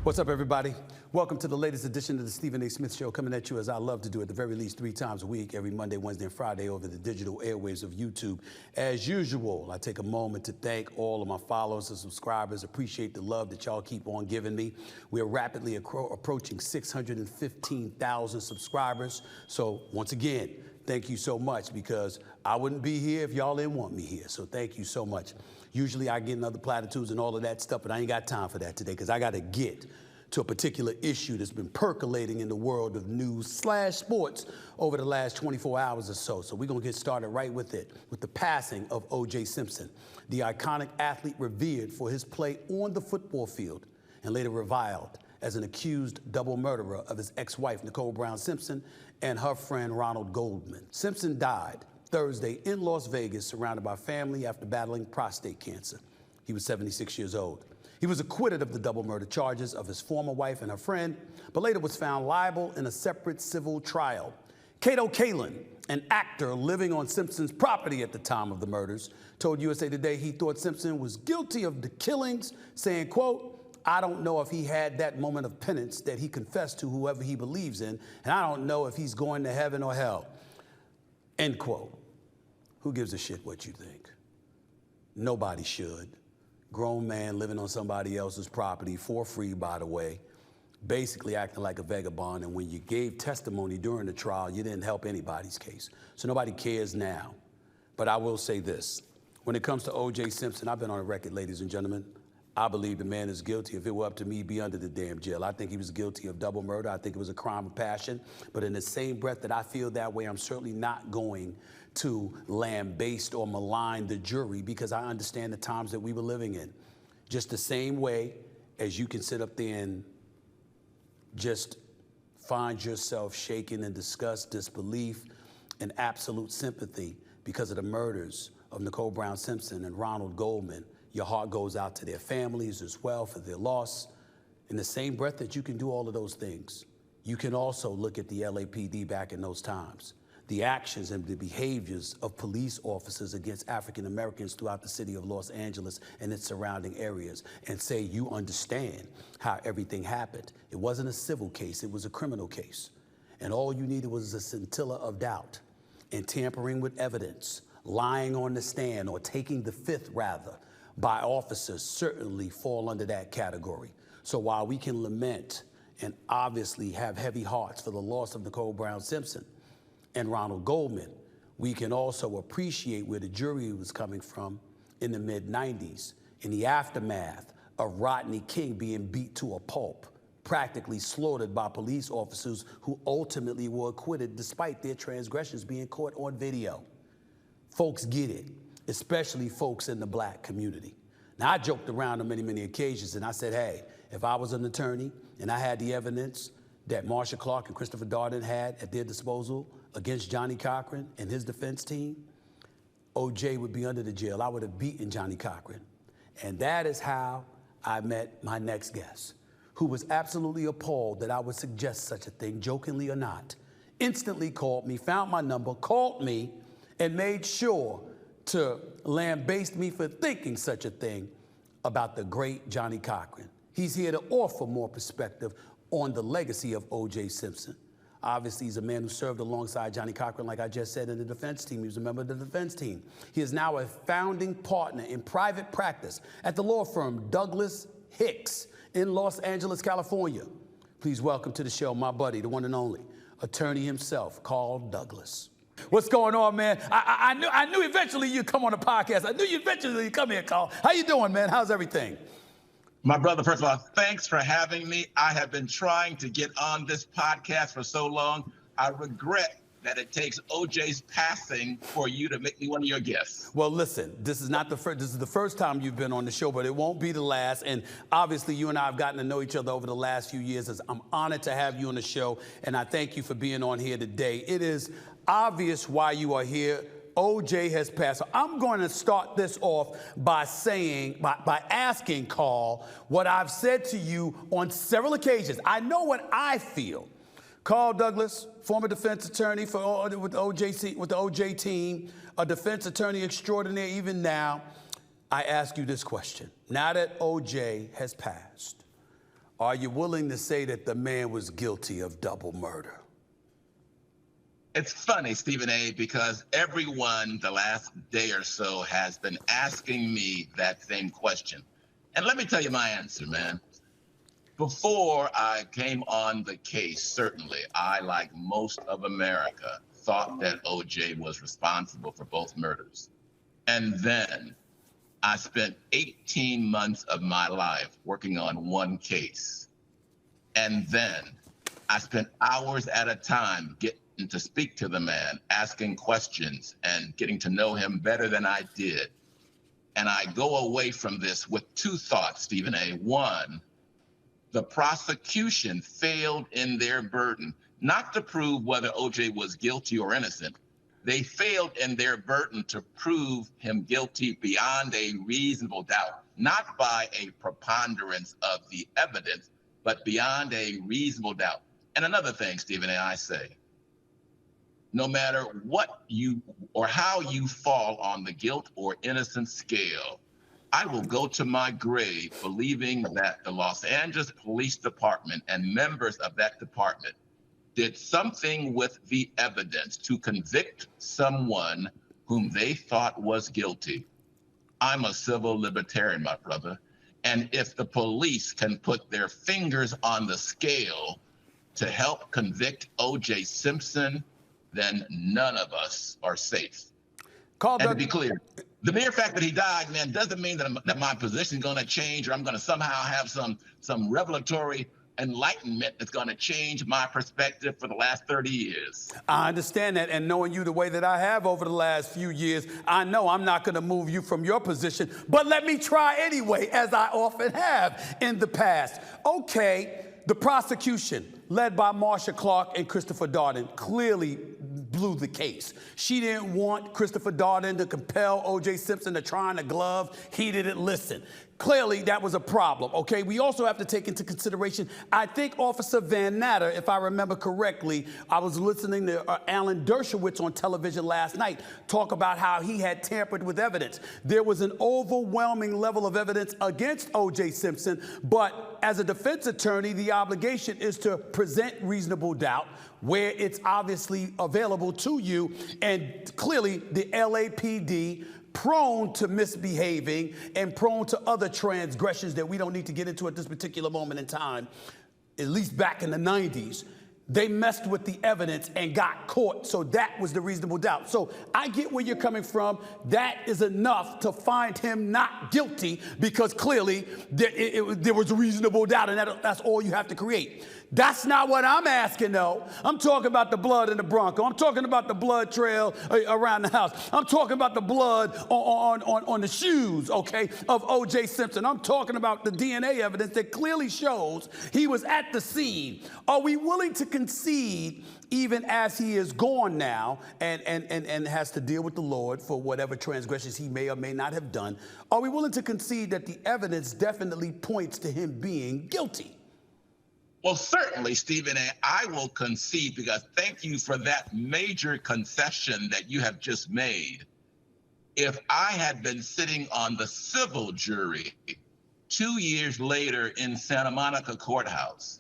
What's up, everybody? Welcome to the latest edition of the Stephen A. Smith Show, coming at you as I love to do at the very least 3 times a week, every Monday, Wednesday, and Friday over the digital airwaves of YouTube. As usual, I take a moment to thank all of my followers and subscribers. Appreciate the love that y'all keep on giving me. We're rapidly approaching 615,000 subscribers. So once again, thank you so much, because I wouldn't be here if y'all didn't want me here. So thank you so much. Usually I get in other platitudes and all of that stuff, but I ain't got time for that today, because I got to get to a particular issue that's been percolating in the world of news/sports over the last 24 hours or so. So we're going to get started right with it, with the passing of OJ Simpson, the iconic athlete revered for his play on the football field and later reviled as an accused double murderer of his ex-wife, Nicole Brown Simpson, and her friend Ronald Goldman. Simpson died Thursday in Las Vegas, surrounded by family after battling prostate cancer. He was 76 years old. He was acquitted of the double murder charges of his former wife and her friend, but later was found liable in a separate civil trial. Kato Kalin, an actor living on Simpson's property at the time of the murders, told USA Today he thought Simpson was guilty of the killings, saying, quote, "I don't know if he had that moment of penance that he confessed to whoever he believes in, and I don't know if he's going to heaven or hell," end quote. Who gives a shit what you think? Nobody should. Grown man living on somebody else's property for free, by the way, basically acting like a vagabond. And when you gave testimony during the trial, you didn't help anybody's case. So nobody cares now. But I will say this. When it comes to OJ Simpson, I've been on the record, ladies and gentlemen. I believe the man is guilty. If it were up to me, he'd be under the damn jail. I think he was guilty of double murder. I think it was a crime of passion. But in the same breath that I feel that way, I'm certainly not going to lambaste or malign the jury, because I understand the times that we were living in. Just the same way as you can sit up there and just find yourself shaken in disgust, disbelief, and absolute sympathy because of the murders of Nicole Brown Simpson and Ronald Goldman. Your heart goes out to their families as well for their loss. In the same breath that you can do all of those things, you can also look at the LAPD back in those times, the actions and the behaviors of police officers against African Americans throughout the city of Los Angeles and its surrounding areas, and say you understand how everything happened. It wasn't a civil case, it was a criminal case. And all you needed was a scintilla of doubt, and tampering with evidence, lying on the stand, or taking the fifth rather, by officers certainly fall under that category. So while we can lament and obviously have heavy hearts for the loss of Nicole Brown Simpson and Ronald Goldman, we can also appreciate where the jury was coming from in the mid-90s, in the aftermath of Rodney King being beat to a pulp, practically slaughtered by police officers who ultimately were acquitted despite their transgressions being caught on video. Folks get it, especially folks in the black community. Now, I joked around on many, many occasions, and I said, hey, if I was an attorney and I had the evidence that Marsha Clark and Christopher Darden had at their disposal against Johnny Cochran and his defense team, OJ would be under the jail. I would have beaten Johnny Cochran. And that is how I met my next guest, who was absolutely appalled that I would suggest such a thing, jokingly or not. Instantly called me, found my number, called me, and made sure to lambaste me for thinking such a thing about the great Johnny Cochran. He's here to offer more perspective on the legacy of OJ Simpson. Obviously, he's a man who served alongside Johnny Cochran, like I just said, in the defense team. He was a member of the defense team. He is now a founding partner in private practice at the law firm Douglas Hicks in Los Angeles, California. Please welcome to the show my buddy, the one and only, attorney himself, Carl Douglas. What's going on, man? I knew eventually you'd come on the podcast. I knew you eventually you'd come here, Carl. How you doing, man? How's everything? My brother, first of all, thanks for having me. I have been trying to get on this podcast for so long. I regret that it takes OJ's passing for you to make me one of your guests. Well, listen, this is not the first. This is the first time you've been on the show, but it won't be the last. And obviously, you and I have gotten to know each other over the last few years. I'm honored to have you on the show, and I thank you for being on here today. It is obvious why you are here. OJ has passed. So I'm going to start this off by saying, by asking Carl what I've said to you on several occasions. I know what I feel. Carl Douglas, former defense attorney with the OJ team, a defense attorney extraordinaire even now. I ask you this question. Now that OJ has passed, Are you willing to say that the man was guilty of double murder? It's funny, Stephen A., because everyone the last day or so has been asking me that same question. And let me tell you my answer, man. Before I came on the case, certainly, I, like most of America, thought that OJ was responsible for both murders. And then I spent 18 months of my life working on one case. And then I spent hours at a time getting to speak to the man, asking questions and getting to know him better than I did. And I go away from this with two thoughts, Stephen A. One, the prosecution failed in their burden, not to prove whether OJ was guilty or innocent. They failed in their burden to prove him guilty beyond a reasonable doubt, not by a preponderance of the evidence, but beyond a reasonable doubt. And another thing, Stephen A., I say, no matter what you or how you fall on the guilt or innocence scale, I will go to my grave believing that the Los Angeles Police Department and members of that department did something with the evidence to convict someone whom they thought was guilty. I'm a civil libertarian, my brother. And if the police can put their fingers on the scale to help convict OJ Simpson, then none of us are safe. And to be clear, the mere fact that he died, man, doesn't mean that my position is going to change or I'm going to somehow have some revelatory enlightenment that's going to change my perspective for the last 30 years. I understand that, and knowing you the way that I have over the last few years, I know I'm not going to move you from your position, but let me try anyway, as I often have in the past. Okay, the prosecution, led by Marcia Clark and Christopher Darden, clearly blew the case. She didn't want Christopher Darden to compel O.J. Simpson to try on a glove. He didn't listen. Clearly, that was a problem, okay? We also have to take into consideration, I think Officer Van Natter, if I remember correctly, I was listening to Alan Dershowitz on television last night talk about how he had tampered with evidence. There was an overwhelming level of evidence against O.J. Simpson, but as a defense attorney, the obligation is to present reasonable doubt where it's obviously available to you, and clearly the LAPD, prone to misbehaving and prone to other transgressions that we don't need to get into at this particular moment in time, at least back in the 90s, they messed with the evidence and got caught. So that was the reasonable doubt. So I get where you're coming from. That is enough to find him not guilty because clearly there was a reasonable doubt, and that's all you have to create. That's not what I'm asking, though. I'm talking about the blood in the Bronco. I'm talking about the blood trail around the house. I'm talking about the blood on the shoes, okay, of O.J. Simpson. I'm talking about the DNA evidence that clearly shows he was at the scene. Are we willing to concede, even as he is gone now and has to deal with the Lord for whatever transgressions he may or may not have done, are we willing to concede that the evidence definitely points to him being guilty? Well, certainly, Stephen A., I will concede, because thank you for that major concession that you have just made. If I had been sitting on the civil jury 2 years later in Santa Monica courthouse,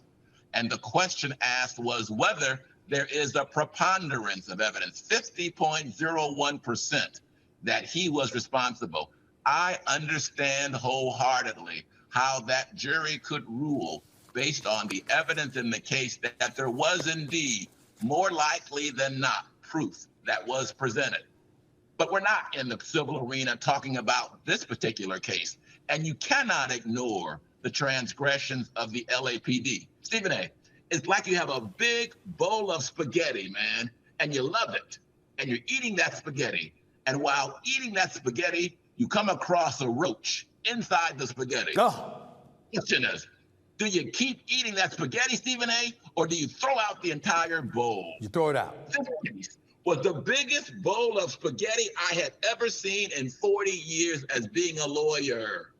and the question asked was whether there is a preponderance of evidence, 50.01%, that he was responsible, I understand wholeheartedly how that jury could rule based on the evidence in the case that there was indeed, more likely than not, proof that was presented. But we're not in the civil arena talking about this particular case, and you cannot ignore the transgressions of the LAPD. Stephen A., it's like you have a big bowl of spaghetti, man, and you love it, and you're eating that spaghetti, and while eating that spaghetti, you come across a roach inside the spaghetti. Oh. Question is, do you keep eating that spaghetti, Stephen A., or do you throw out the entire bowl? You throw it out. This case was the biggest bowl of spaghetti I had ever seen in 40 years as being a lawyer.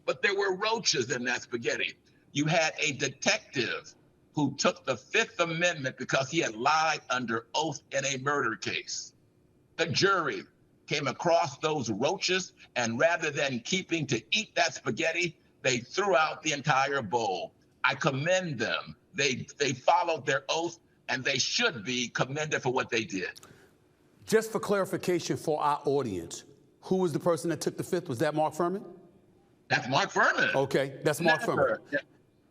But there were roaches in that spaghetti. You had a detective who took the Fifth Amendment because he had lied under oath in a murder case. The jury came across those roaches, and rather than keeping to eat that spaghetti, they threw out the entire bowl. I commend them. They followed their oath, and they should be commended for what they did. Just for clarification for our audience, who was the person that took the fifth? Was that Mark Furman? That's Mark Furman. Okay, that's Mark Furman.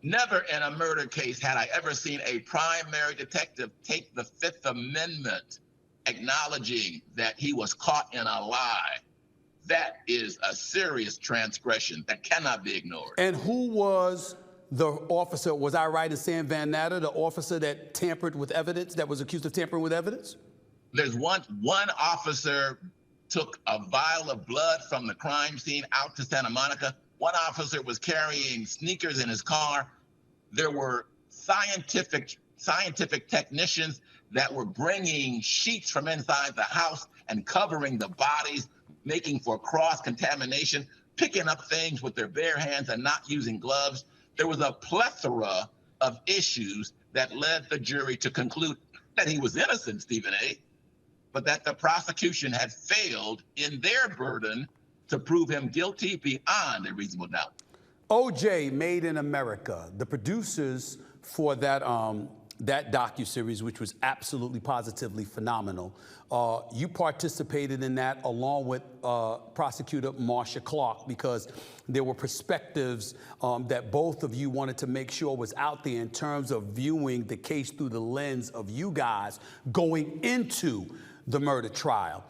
Never in a murder case had I ever seen a primary detective take the Fifth Amendment, acknowledging that he was caught in a lie. That is a serious transgression that cannot be ignored. And who was the officer? Was I right in saying Van Natter, the officer that tampered with evidence, that was accused of tampering with evidence? There's one officer took a vial of blood from the crime scene out to Santa Monica. One officer was carrying sneakers in his car. There were scientific technicians that were bringing sheets from inside the house and covering the bodies, making for cross-contamination, picking up things with their bare hands and not using gloves. There was a plethora of issues that led the jury to conclude that he was innocent, Stephen A., but that the prosecution had failed in their burden to prove him guilty beyond a reasonable doubt. OJ, Made in America, the producers for that that docuseries, which was absolutely positively phenomenal, you participated in that along with prosecutor Marsha Clark, because there were perspectives that both of you wanted to make sure was out there in terms of viewing the case through the lens of you guys going into the murder trial.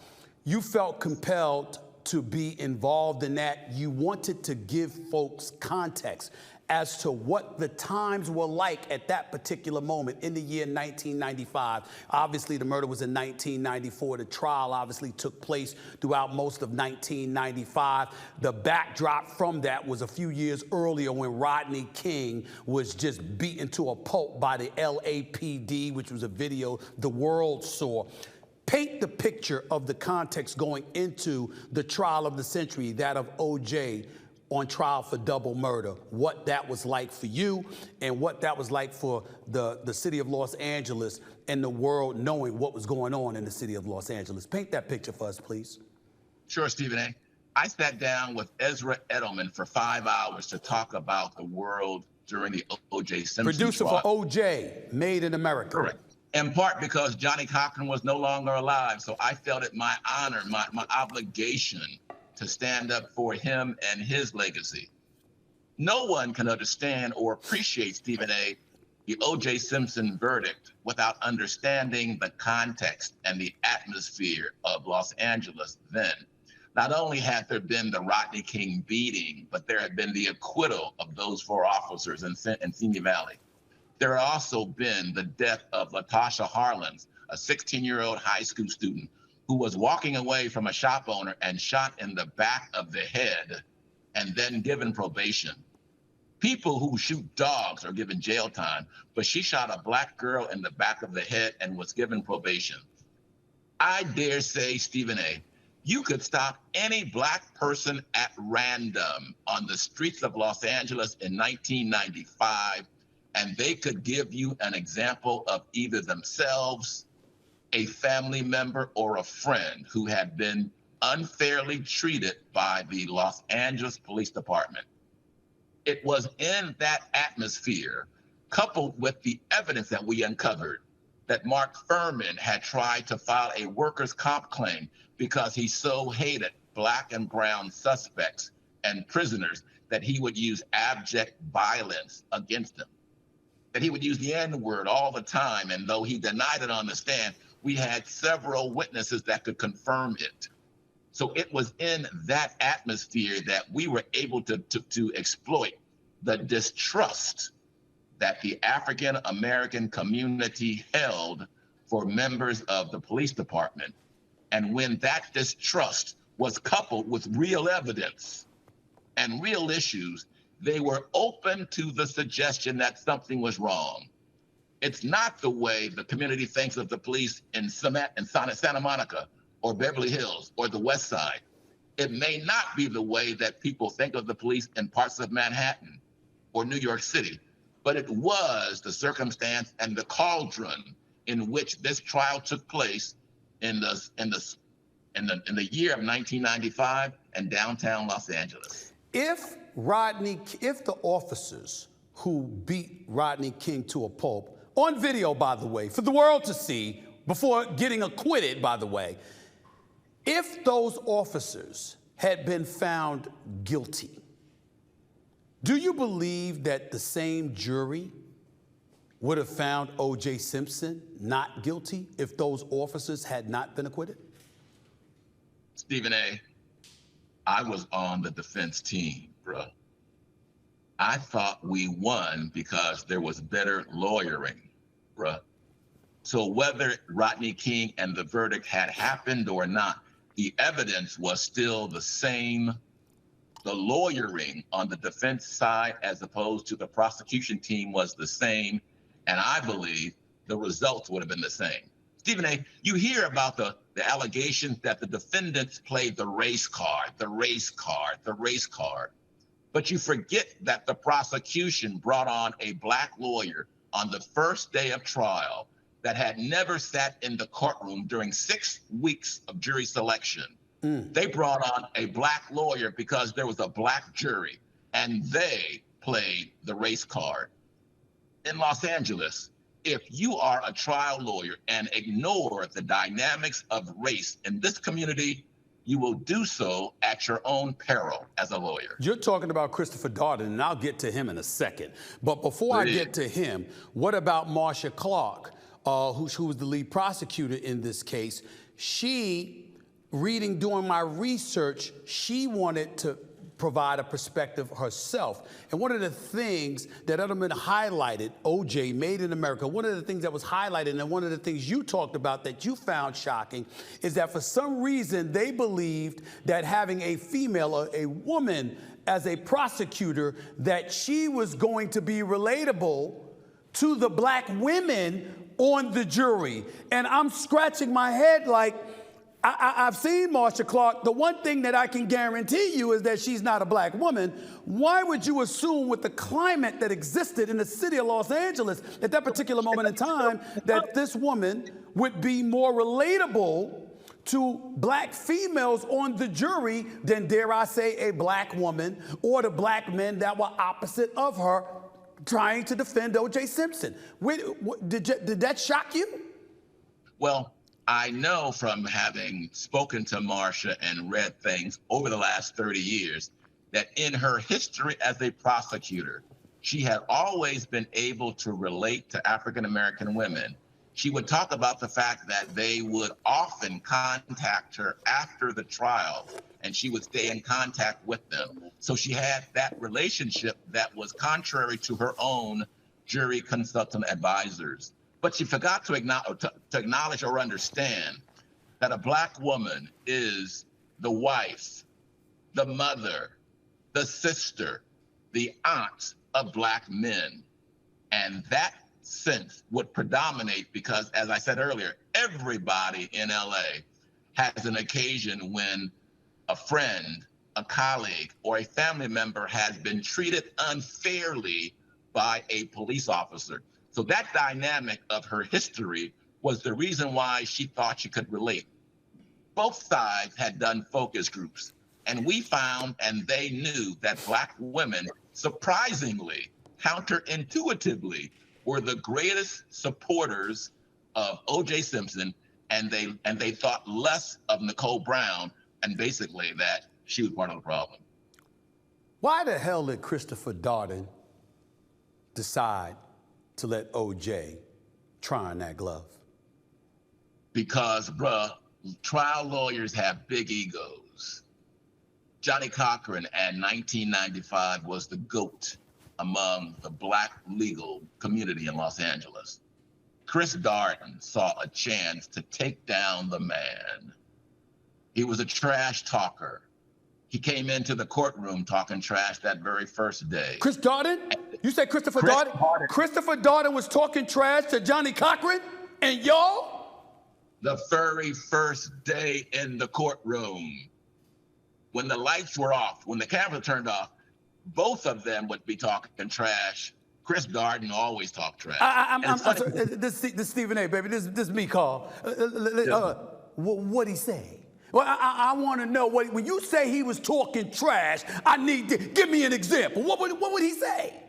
You felt compelled to be involved in that. You wanted to give folks context as to what the times were like at that particular moment in the year 1995. Obviously, the murder was in 1994. The trial obviously took place throughout most of 1995. The backdrop from that was a few years earlier when Rodney King was just beaten to a pulp by the LAPD, which was a video the world saw. Paint the picture of the context going into the trial of the century, that of OJ on trial for double murder, what that was like for you and what that was like for the city of Los Angeles and the world knowing what was going on in the city of Los Angeles. Paint that picture for us, please. Sure, Stephen A. I sat down with Ezra Edelman for 5 hours to talk about the world during the OJ Simpson Producer trial. for OJ, Made in America. Correct. In part because Johnny Cochran was no longer alive. So I felt it my honor, my obligation to stand up for him and his legacy. No one can understand or appreciate, Stephen A., the OJ Simpson verdict without understanding the context and the atmosphere of Los Angeles then. Not only had there been the Rodney King beating, but there had been the acquittal of those 4 officers in Simi Valley. There had also been the death of Latasha Harlins, a 16-year-old high school student who was walking away from a shop owner and shot in the back of the head and then given probation. People who shoot dogs are given jail time, but she shot a Black girl in the back of the head and was given probation. I dare say, Stephen A., you could stop any Black person at random on the streets of Los Angeles in 1995, and they could give you an example of either themselves, a family member, or a friend who had been unfairly treated by the Los Angeles Police Department. It was in that atmosphere, coupled with the evidence that we uncovered, that Mark Furman had tried to file a workers' comp claim because he so hated Black and brown suspects and prisoners that he would use abject violence against them, that he would use the N-word all the time. And though he denied it on the stand, we had several witnesses that could confirm it. So it was in that atmosphere that we were able to exploit the distrust that the African-American community held for members of the police department. And when that distrust was coupled with real evidence and real issues, they were open to the suggestion that something was wrong. It's not the way the community thinks of the police in Santa Monica or Beverly Hills or the West Side. It may not be the way that people think of the police in parts of Manhattan or New York City, but it was the circumstance and the cauldron in which this trial took place in the year of 1995 in downtown Los Angeles. If the officers who beat Rodney King to a pulp, on video, by the way, for the world to see, before getting acquitted, by the way, if those officers had been found guilty, do you believe that the same jury would have found OJ Simpson not guilty if those officers had not been acquitted? Stephen A., I was on the defense team, bruh. I thought we won because there was better lawyering, bruh. So whether Rodney King and the verdict had happened or not, the evidence was still the same. The lawyering on the defense side as opposed to the prosecution team was the same. And I believe the results would have been the same. Stephen A., you hear about the allegations that the defendants played the race card, the race card, the race card. But you forget that the prosecution brought on a black lawyer on the first day of trial that had never sat in the courtroom during 6 weeks of jury selection. They brought on a black lawyer because there was a black jury, and they played the race card. In Los Angeles, if you are a trial lawyer and ignore the dynamics of race in this community, you will do so at your own peril as a lawyer. You're talking about Christopher Darden, and I'll get to him in a second. But before I get to him, what about Marcia Clark, who was the lead prosecutor in this case? Doing my research, she wanted to provide a perspective herself. And one of the things that Edelman highlighted, OJ, Made in America, one of the things that was highlighted, and one of the things you talked about that you found shocking, is that for some reason they believed that having a female, a woman, as a prosecutor, that she was going to be relatable to the black women on the jury. And I'm scratching my head like, I've seen Marcia Clark. The one thing that I can guarantee you is that she's not a black woman. Why would you assume, with the climate that existed in the city of Los Angeles at that particular moment in time, that this woman would be more relatable to black females on the jury than, dare I say, a black woman or the black men that were opposite of her trying to defend OJ Simpson? Did that shock you? Well, I know from having spoken to Marcia and read things over the last 30 years that in her history as a prosecutor, she had always been able to relate to African-American women. She would talk about the fact that they would often contact her after the trial, and she would stay in contact with them. So she had that relationship that was contrary to her own jury consultant advisors. But she forgot to acknowledge or understand that a black woman is the wife, the mother, the sister, the aunt of black men. And that sense would predominate because, as I said earlier, everybody in LA has an occasion when a friend, a colleague, or a family member has been treated unfairly by a police officer. So that dynamic of her history was the reason why she thought she could relate. Both sides had done focus groups, and we found, and they knew, that black women, surprisingly, counterintuitively, were the greatest supporters of OJ Simpson, and they thought less of Nicole Brown, and basically that she was part of the problem. Why the hell did Christopher Darden decide to let OJ try on that glove? Because, bruh, trial lawyers have big egos. Johnny Cochran in 1995 was the GOAT among the black legal community in Los Angeles. Chris Darden saw a chance to take down the man. He was a trash talker. He came into the courtroom talking trash that very first day. Chris Darden? You said Christopher Darden? Christopher Darden was talking trash to Johnny Cochran and y'all? The very first day in the courtroom. When the lights were off, when the camera turned off, both of them would be talking trash. Chris Darden always talked trash. I'm sorry, this Stephen A., baby. This is me, Carl. What'd he say? Well, I want to know, when you say he was talking trash, I need to give me an example. What would he say?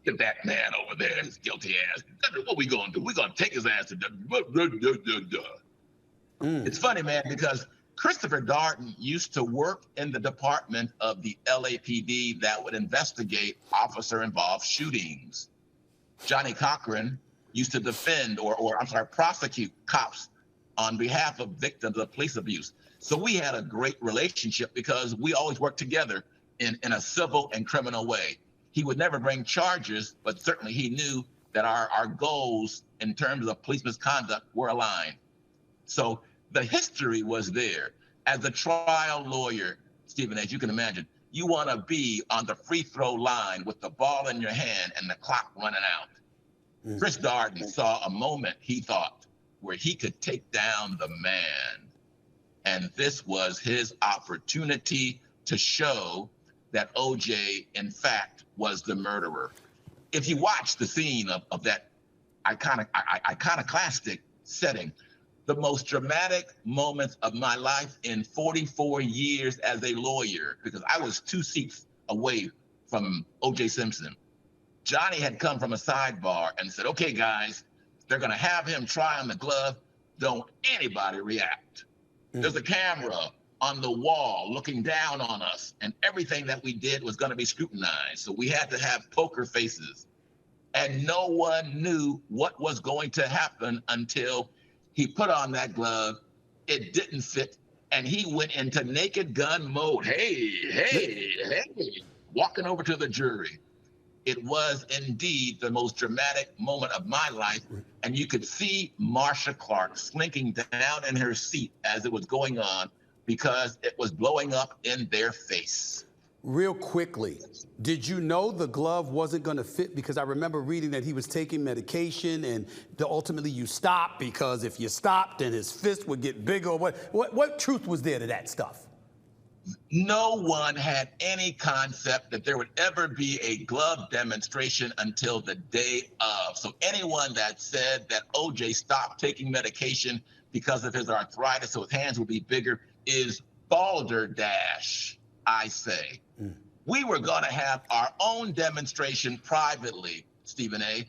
Get that man over there, his guilty ass. What we gonna do? We gonna take his ass to It's funny, man, because Christopher Darden used to work in the department of the LAPD that would investigate officer-involved shootings. Johnny Cochran used to defend prosecute cops on behalf of victims of police abuse. So we had a great relationship because we always worked together in a civil and criminal way. He would never bring charges, but certainly he knew that our goals in terms of police misconduct were aligned. So the history was there. As a trial lawyer, Stephen, as you can imagine, you want to be on the free throw line with the ball in your hand and the clock running out. Chris Darden saw a moment, he thought, where he could take down the man. And this was his opportunity to show that OJ, in fact, was the murderer. If you watch the scene of that iconoclastic setting, the most dramatic moments of my life in 44 years as a lawyer, because I was 2 seats away from OJ Simpson. Johnny had come from a sidebar and said, okay, guys, they're going to have him try on the glove. Don't anybody react. There's a camera on the wall looking down on us, and everything that we did was going to be scrutinized. So we had to have poker faces. And no one knew what was going to happen until he put on that glove. It didn't fit, and he went into naked gun mode. Hey, walking over to the jury. It was indeed the most dramatic moment of my life. And you could see Marsha Clark slinking down in her seat as it was going on because it was blowing up in their face. Real quickly, did you know the glove wasn't going to fit? Because I remember reading that he was taking medication and ultimately you stopped because if you stopped, then his fist would get bigger. What truth was there to that stuff? No one had any concept that there would ever be a glove demonstration until the day of. So anyone that said that OJ stopped taking medication because of his arthritis so his hands would be bigger is balderdash, I say. We were going to have our own demonstration privately, Stephen A.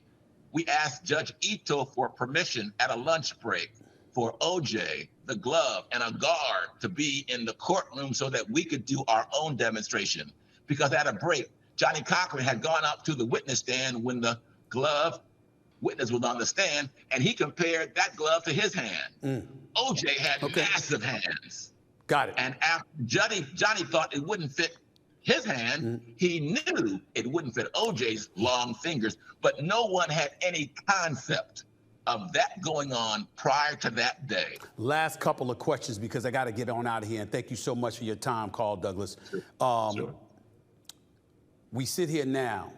We asked Judge Ito for permission at a lunch break for OJ, the glove, and a guard to be in the courtroom so that we could do our own demonstration. Because at a break, Johnny Cochran had gone up to the witness stand when the glove witness was on the stand, and he compared that glove to his hand. OJ had massive hands. Got it. And after Johnny thought it wouldn't fit his hand, he knew it wouldn't fit OJ's long fingers, but no one had any concept of that going on prior to that day. Last couple of questions because I got to get on out of here, and thank you so much for your time, Carl Douglas. Sure. We sit here now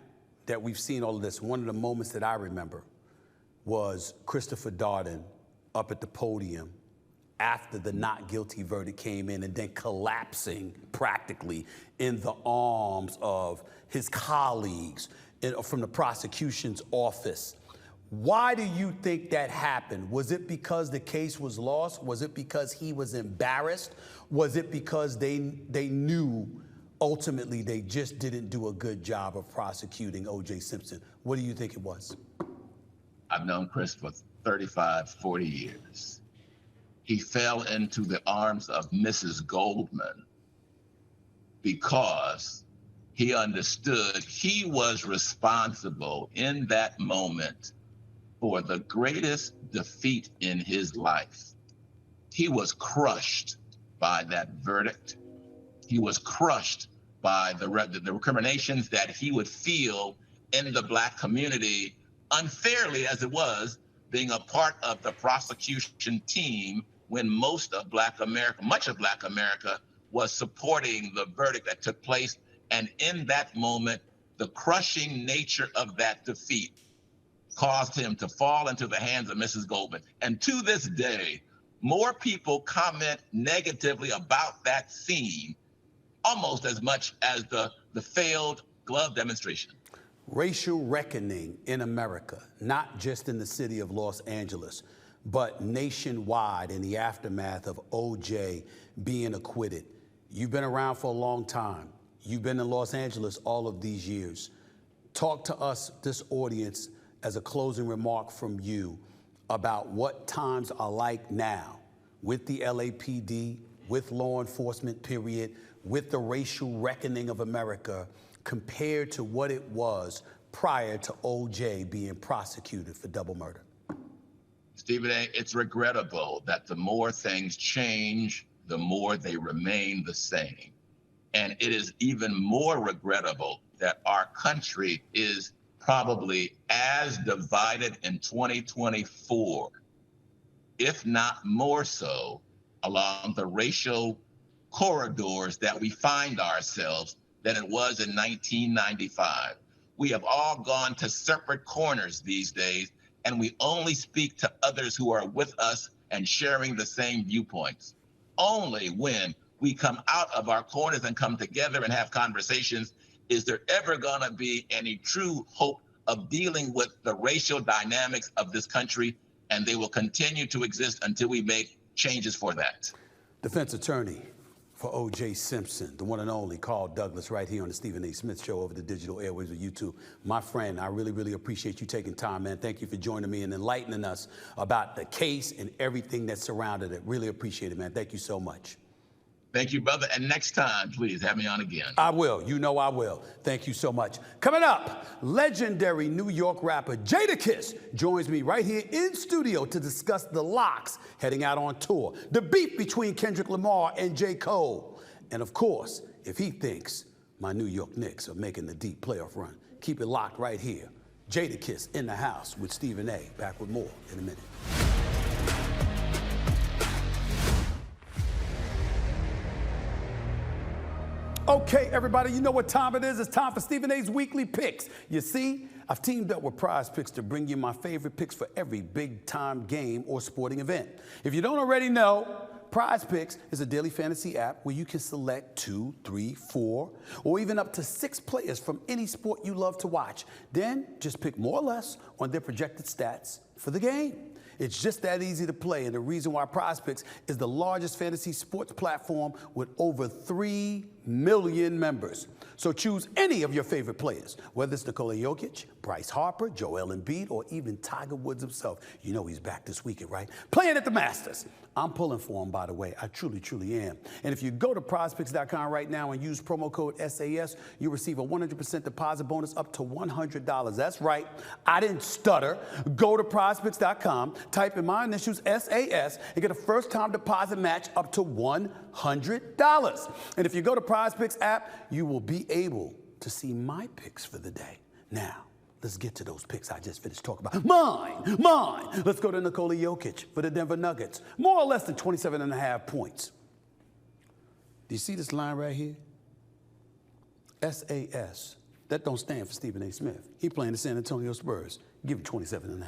that we've seen all of this. One of the moments that I remember was Christopher Darden up at the podium after the not guilty verdict came in and then collapsing practically in the arms of his colleagues from the prosecution's office. Why do you think that happened? Was it because the case was lost? Was it because he was embarrassed? Was it because they knew ultimately they just didn't do a good job of prosecuting OJ Simpson? What do you think it was? I've known Chris for 35, 40 years. He fell into the arms of Mrs. Goldman because he understood he was responsible in that moment for the greatest defeat in his life. He was crushed by that verdict. He was crushed by the recriminations that he would feel in the Black community, unfairly as it was, being a part of the prosecution team when much of Black America was supporting the verdict that took place. And in that moment, the crushing nature of that defeat caused him to fall into the hands of Mrs. Goldman. And to this day, more people comment negatively about that scene almost as much as the failed glove demonstration. Racial reckoning in America, not just in the city of Los Angeles, but nationwide in the aftermath of OJ being acquitted. You've been around for a long time. You've been in Los Angeles all of these years. talk to us, this audience, as a closing remark from you about what times are like now with the LAPD, with law enforcement, period, with the racial reckoning of America compared to what it was prior to OJ being prosecuted for double murder. Stephen A., it's regrettable that the more things change, the more they remain the same. And it is even more regrettable that our country is probably as divided in 2024, if not more so, along the racial corridors that we find ourselves than it was in 1995. We have all gone to separate corners these days, and we only speak to others who are with us and sharing the same viewpoints. Only when we come out of our corners and come together and have conversations is there ever going to be any true hope of dealing with the racial dynamics of this country, and they will continue to exist until we make changes for that. Defense attorney for OJ Simpson, the one and only Carl Douglas, right here on the Stephen A. Smith Show over the digital airwaves of YouTube. My friend, I really, really appreciate you taking time, man. Thank you for joining me and enlightening us about the case and everything that surrounded it. Really appreciate it, man. Thank you so much. Thank you, brother. And next time, please have me on again. I will. You know I will. Thank you so much. Coming up, legendary New York rapper Jadakiss joins me right here in studio to discuss the locks heading out on tour, the beef between Kendrick Lamar and J. Cole, and of course, if he thinks my New York Knicks are making the deep playoff run. Keep it locked right here. Jadakiss in the house with Stephen A. Back with more in a minute. Okay, everybody, you know what time it is. It's time for Stephen A.'s Weekly Picks. You see, I've teamed up with Prize Picks to bring you my favorite picks for every big-time game or sporting event. If you don't already know, Prize Picks is a daily fantasy app where you can select 2, 3, 4, or even up to 6 players from any sport you love to watch. Then just pick more or less on their projected stats for the game. It's just that easy to play, and the reason why Prize Picks is the largest fantasy sports platform with over 3 million members. So choose any of your favorite players, whether it's Nikola Jokic, Bryce Harper, Joel Embiid, or even Tiger Woods himself. You know he's back this weekend, right? Playing at the Masters. I'm pulling for him, by the way. I truly, truly am. And if you go to prizepicks.com right now and use promo code SAS, you receive a 100% deposit bonus up to $100. That's right. I didn't stutter. Go to prizepicks.com, type in my initials, SAS, and get a first-time deposit match up to $100. And if you go to Prize Picks app, you will be able to see my picks for the day. Now, let's get to those picks I just finished talking about. Mine. Let's go to Nikola Jokic for the Denver Nuggets. More or less than 27.5 points. Do you see this line right here? SAS. That don't stand for Stephen A. Smith. He playing the San Antonio Spurs. Give him 27.5.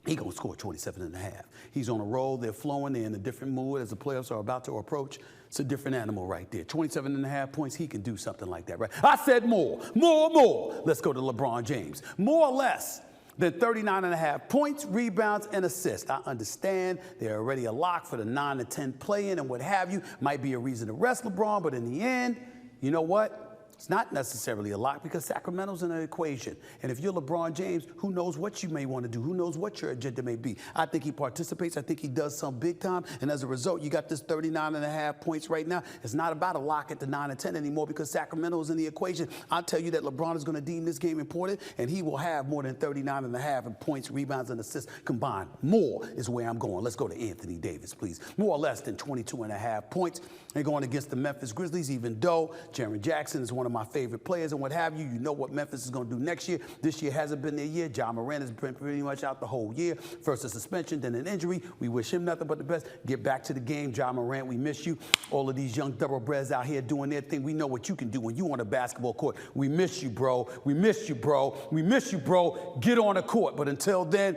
He gonna score 27.5. He's on a roll, they're flowing, they're in a different mood as the playoffs are about to approach. It's a different animal right there. 27.5 points, he can do something like that, right? I said more. Let's go to LeBron James. More or less than 39.5 points, rebounds, and assists. I understand they're already a lock for the 9 to 10 play-in and what have you. Might be a reason to rest LeBron, but in the end, you know what? It's not necessarily a lock because Sacramento's in the equation. And if you're LeBron James, who knows what you may want to do? Who knows what your agenda may be? I think he participates. I think he does some big time. And as a result, you got this 39.5 points right now. It's not about a lock at the 9 and 10 anymore because Sacramento's in the equation. I'll tell you that LeBron is going to deem this game important, and he will have more than 39.5 in points, rebounds, and assists combined. More is where I'm going. Let's go to Anthony Davis, please. More or less than 22.5 points. They're going against the Memphis Grizzlies, even though Jaren Jackson is one of my favorite players and what have you. You know what Memphis is going to do next year. This year hasn't been their year. Ja Morant has been pretty much out the whole year. First a suspension, then an injury. We wish him nothing but the best. Get back to the game. Ja Morant, we miss you. All of these young thoroughbreds out here doing their thing. We know what you can do when you on a basketball court. We miss you, bro. We miss you, bro. We miss you, bro. Get on the court. But until then,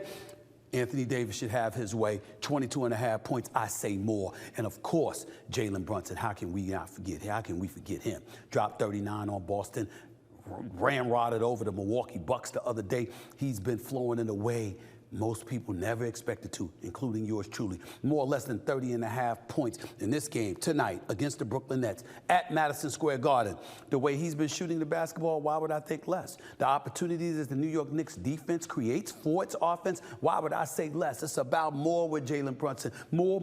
Anthony Davis should have his way. 22.5 points, I say more. And of course, Jalen Brunson, how can we not forget him? How can we forget him? Dropped 39 on Boston, ramrodded over the Milwaukee Bucks the other day. He's been flowing in a way most people never expected to, including yours truly. More or less than 30.5 points in this game tonight against the Brooklyn Nets at Madison Square Garden. The way he's been shooting the basketball, why would I think less? The opportunities that the New York Knicks defense creates for its offense, why would I say less? It's about more with Jalen Brunson. More.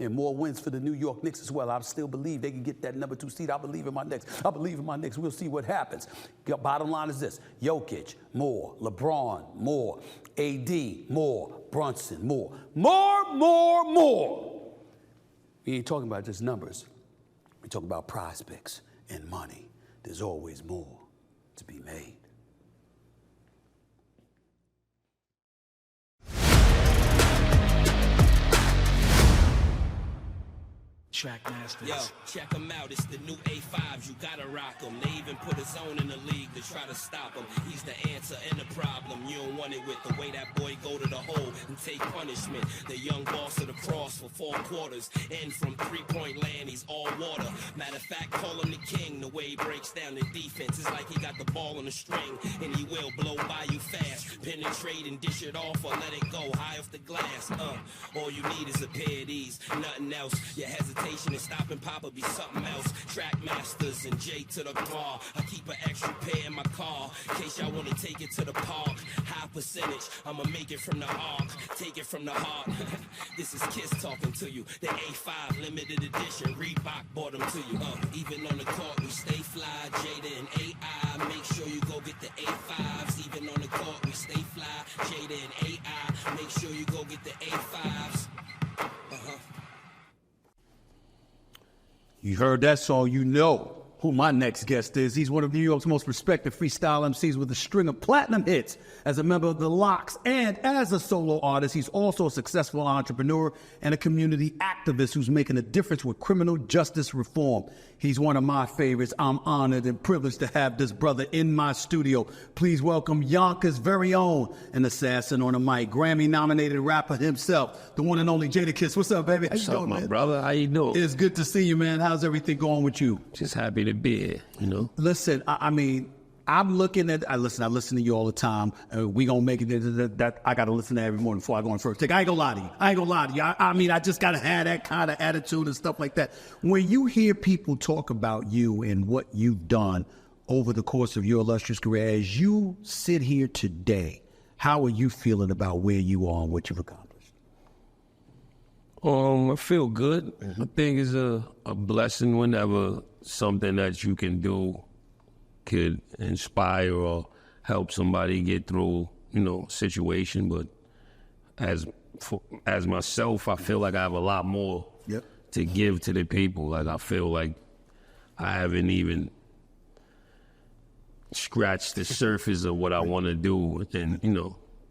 And more wins for the New York Knicks as well. I still believe they can get that number 2 seed. I believe in my Knicks. We'll see what happens. Bottom line is this. Jokic, more. LeBron, more. AD, more. Brunson, more. More. We ain't talking about just numbers. We're talking about prospects and money. There's always more to be made. Trackmasters. Yo, check them out. It's the new A5s. You gotta rock them. They even put a zone in the league to try to stop him. He's the answer and the problem. You don't want it with the way that boy go to the hole and take punishment. The young boss of the cross for 4 quarters. And from 3-point land, he's all water. Matter of fact, call him the king. The way he breaks down the defense. It's like he got the ball on the string. And he will blow by you fast. Penetrate and dish it off or let it go high off the glass. All you need is a pair of these. Nothing else. Your hesitation and stopping Papa be something else. Trackmasters and J to the bar. I keep an extra pair in my car in case y'all want to take it to the park. High percentage, I'ma make it from the arc. Take it from the heart. This is Kiss talking to you. The A5 limited edition. Reebok bought them to you. Even on the court we stay fly. Jada and AI. Make sure you go get the A5s. Even on the court we stay fly. Jada and AI. Make sure you go get the A5s. You heard that song, you know who my next guest is. He's one of New York's most respected freestyle MCs with a string of platinum hits as a member of the Locks. And as a solo artist, he's also a successful entrepreneur and a community activist who's making a difference with criminal justice reform. He's one of my favorites. I'm honored and privileged to have this brother in my studio. Please welcome Yonkers' very own, an assassin on a mic, Grammy-nominated rapper himself, the one and only Jadakiss. What's up, baby? How you doing, my man? brother? How you doing? It's good to see you, man. How's everything going with you? Just happy to be here, you know? Listen, I mean, I'm looking at, I listen to you all the time. We gonna make it that I gotta listen to every morning before I go on first take. I ain't gonna lie to you. I mean, I just gotta have that kind of attitude and stuff like that. When you hear people talk about you and what you've done over the course of your illustrious career, as you sit here today, how are you feeling about where you are and what you've accomplished? I feel good. I think it's a blessing whenever something that you can do could inspire or help somebody get through, situation. But as myself, I feel like I have a lot more to give to the people. Like, I feel like I haven't even scratched the surface of what I want to do and,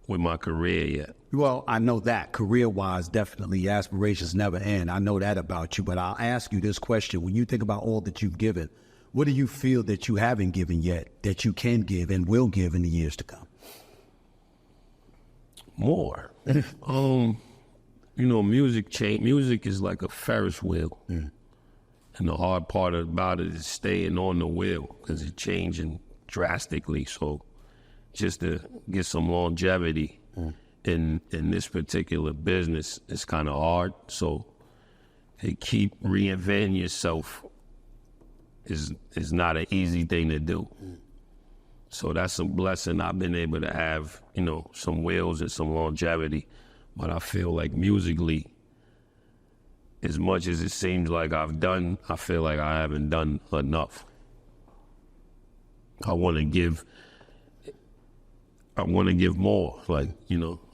with my career yet. Well, I know that career-wise, definitely aspirations never end. I know that about you, but I'll ask you this question. When you think about all that you've given, what do you feel that you haven't given yet that you can give and will give in the years to come? More. Music is like a Ferris wheel. And the hard part about it is staying on the wheel because it's changing drastically. So just to get some longevity in this particular business is kind of hard. So to keep reinventing yourself is not an easy thing to do. So that's a blessing. I've been able to have, some wheels and some longevity. But I feel like musically, as much as it seems like I've done, I feel like I haven't done enough. I want to give more. Like,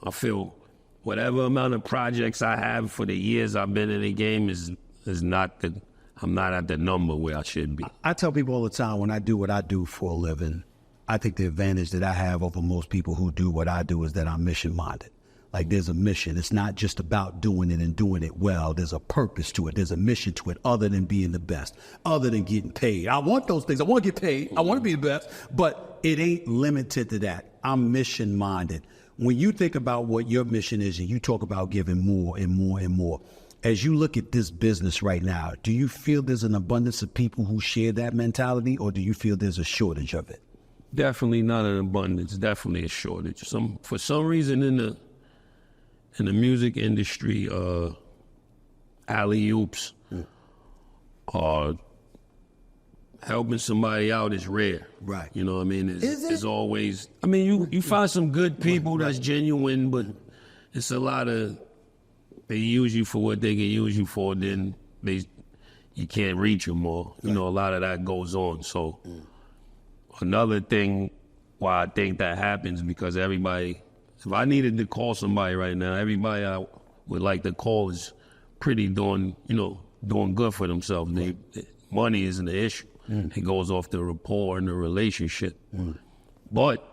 I feel whatever amount of projects I have for the years I've been in the game is not I'm not at the number where I should be. I tell people all the time when I do what I do for a living, I think the advantage that I have over most people who do what I do is that I'm mission-minded. Like, there's a mission. It's not just about doing it and doing it well. There's a purpose to it. There's a mission to it other than being the best, other than getting paid. I want those things. I want to get paid. I want to be the best, but it ain't limited to that. I'm mission-minded. When you think about what your mission is and you talk about giving more and more and more, as you look at this business right now, do you feel there's an abundance of people who share that mentality, or do you feel there's a shortage of it? Definitely not an abundance. Definitely a shortage. For some reason in the music industry, alley-oops are helping somebody out is rare. Right. You know what I mean? Is it? Always. I mean, you find some good people that's genuine, but it's a lot of they use you for what they can use you for. Then you can't reach them more. You know, a lot of that goes on. So another thing why I think that happens because everybody. If I needed to call somebody right now, everybody I would like to call is pretty doing good for themselves. Money isn't the issue. It goes off the rapport and the relationship. But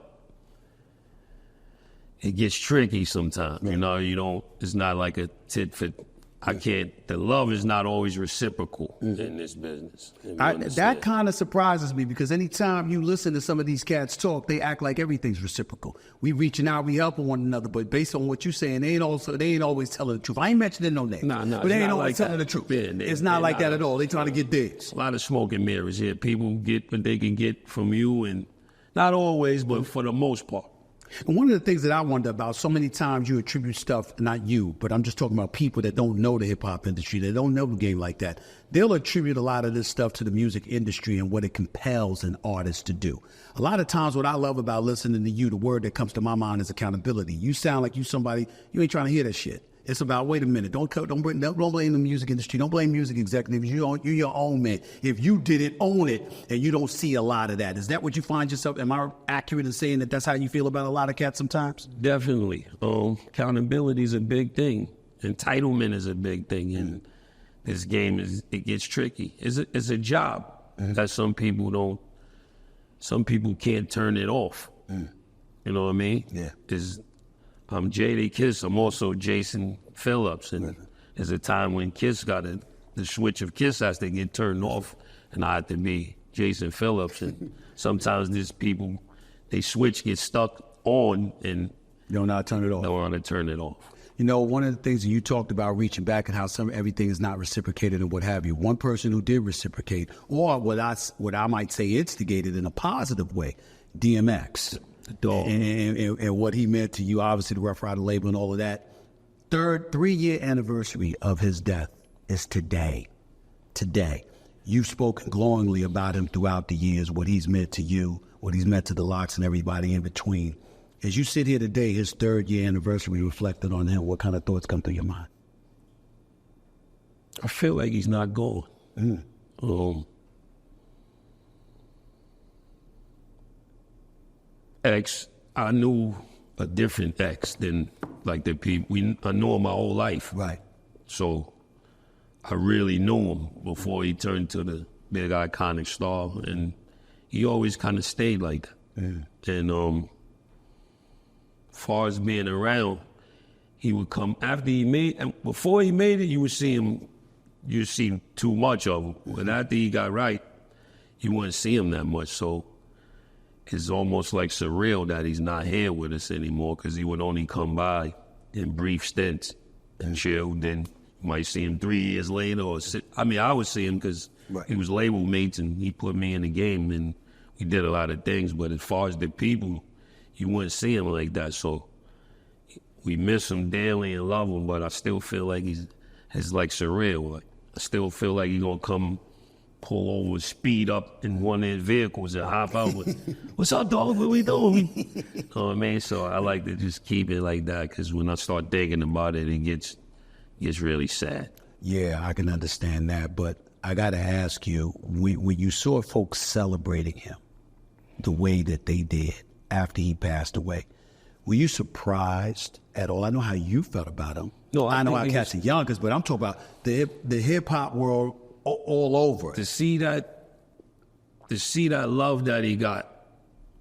it gets tricky sometimes. You know, it's not like a tit for the love is not always reciprocal in this business. That kind of surprises me because anytime you listen to some of these cats talk, they act like everything's reciprocal. We reaching out, we helping one another, but based on what you're saying, they ain't always telling the truth. I ain't mentioning no names, but they ain't always telling the truth. Yeah, it's not like that at all. They trying to get digs. A lot of smoke and mirrors here. People get what they can get from you, and not always, but for the most part. And one of the things that I wonder about, so many times you attribute stuff, not you, but I'm just talking about people that don't know the hip-hop industry, they don't know the game like that. They'll attribute a lot of this stuff to the music industry and what it compels an artist to do. A lot of times what I love about listening to you, the word that comes to my mind is accountability. You sound like you somebody, you ain't trying to hear that shit. It's about, wait a minute, don't blame the music industry, don't blame music executives, you're your own man. If you didn't own it, and you don't see a lot of that. Is that what you find yourself, am I accurate in saying that that's how you feel about a lot of cats sometimes? Definitely. Accountability is a big thing. Entitlement is a big thing. And this game, it gets tricky. It's a job that some people can't turn it off. You know what I mean? Yeah. I'm Jadakiss. I'm also Jason Phillips. And there's a time when Kiss the switch of Kiss has to get turned off, and I had to be Jason Phillips. And sometimes these people, they switch, get stuck on, and You don't know how to turn it off. don't want to turn it off. You know, one of the things that you talked about reaching back and how everything is not reciprocated and what have you. One person who did reciprocate, or what I might say instigated in a positive way, DMX. And what he meant to you, obviously the Rough Rider label and all of that. 3-year anniversary of his death is today. Today. You've spoken glowingly about him throughout the years, what he's meant to you, what he's meant to the Lox and everybody in between. As you sit here today, his 3rd-year anniversary, reflected on him, what kind of thoughts come through your mind? I feel like he's not gone. X, I knew a different X than like the people. I knew him my whole life. Right. So I really knew him before he turned to the big iconic star, and he always kind of stayed like that. And as far as being around, he would come after he made, and before he made it, you would see too much of him. But after he got right, you wouldn't see him that much. So it's almost like surreal that he's not here with us anymore, because he would only come by in brief stints and chill. Then you might see him 3 years later, I would see him because he was label mates and he put me in the game and we did a lot of things. But as far as the people, you wouldn't see him like that. So we miss him daily and love him, but I still feel like it's like surreal. Like I still feel like he's gonna come, pull over, speed up in one of his vehicles and hop out with, "What's up, dog? What we doing?" You know what I mean? So I like to just keep it like that, because when I start thinking about it, it gets really sad. Yeah, I can understand that, but I got to ask you, when you saw folks celebrating him the way that they did after he passed away, were you surprised at all? I know how you felt about him. No, I know how cats are youngest, but I'm talking about the hip hop world all over. To see that love that he got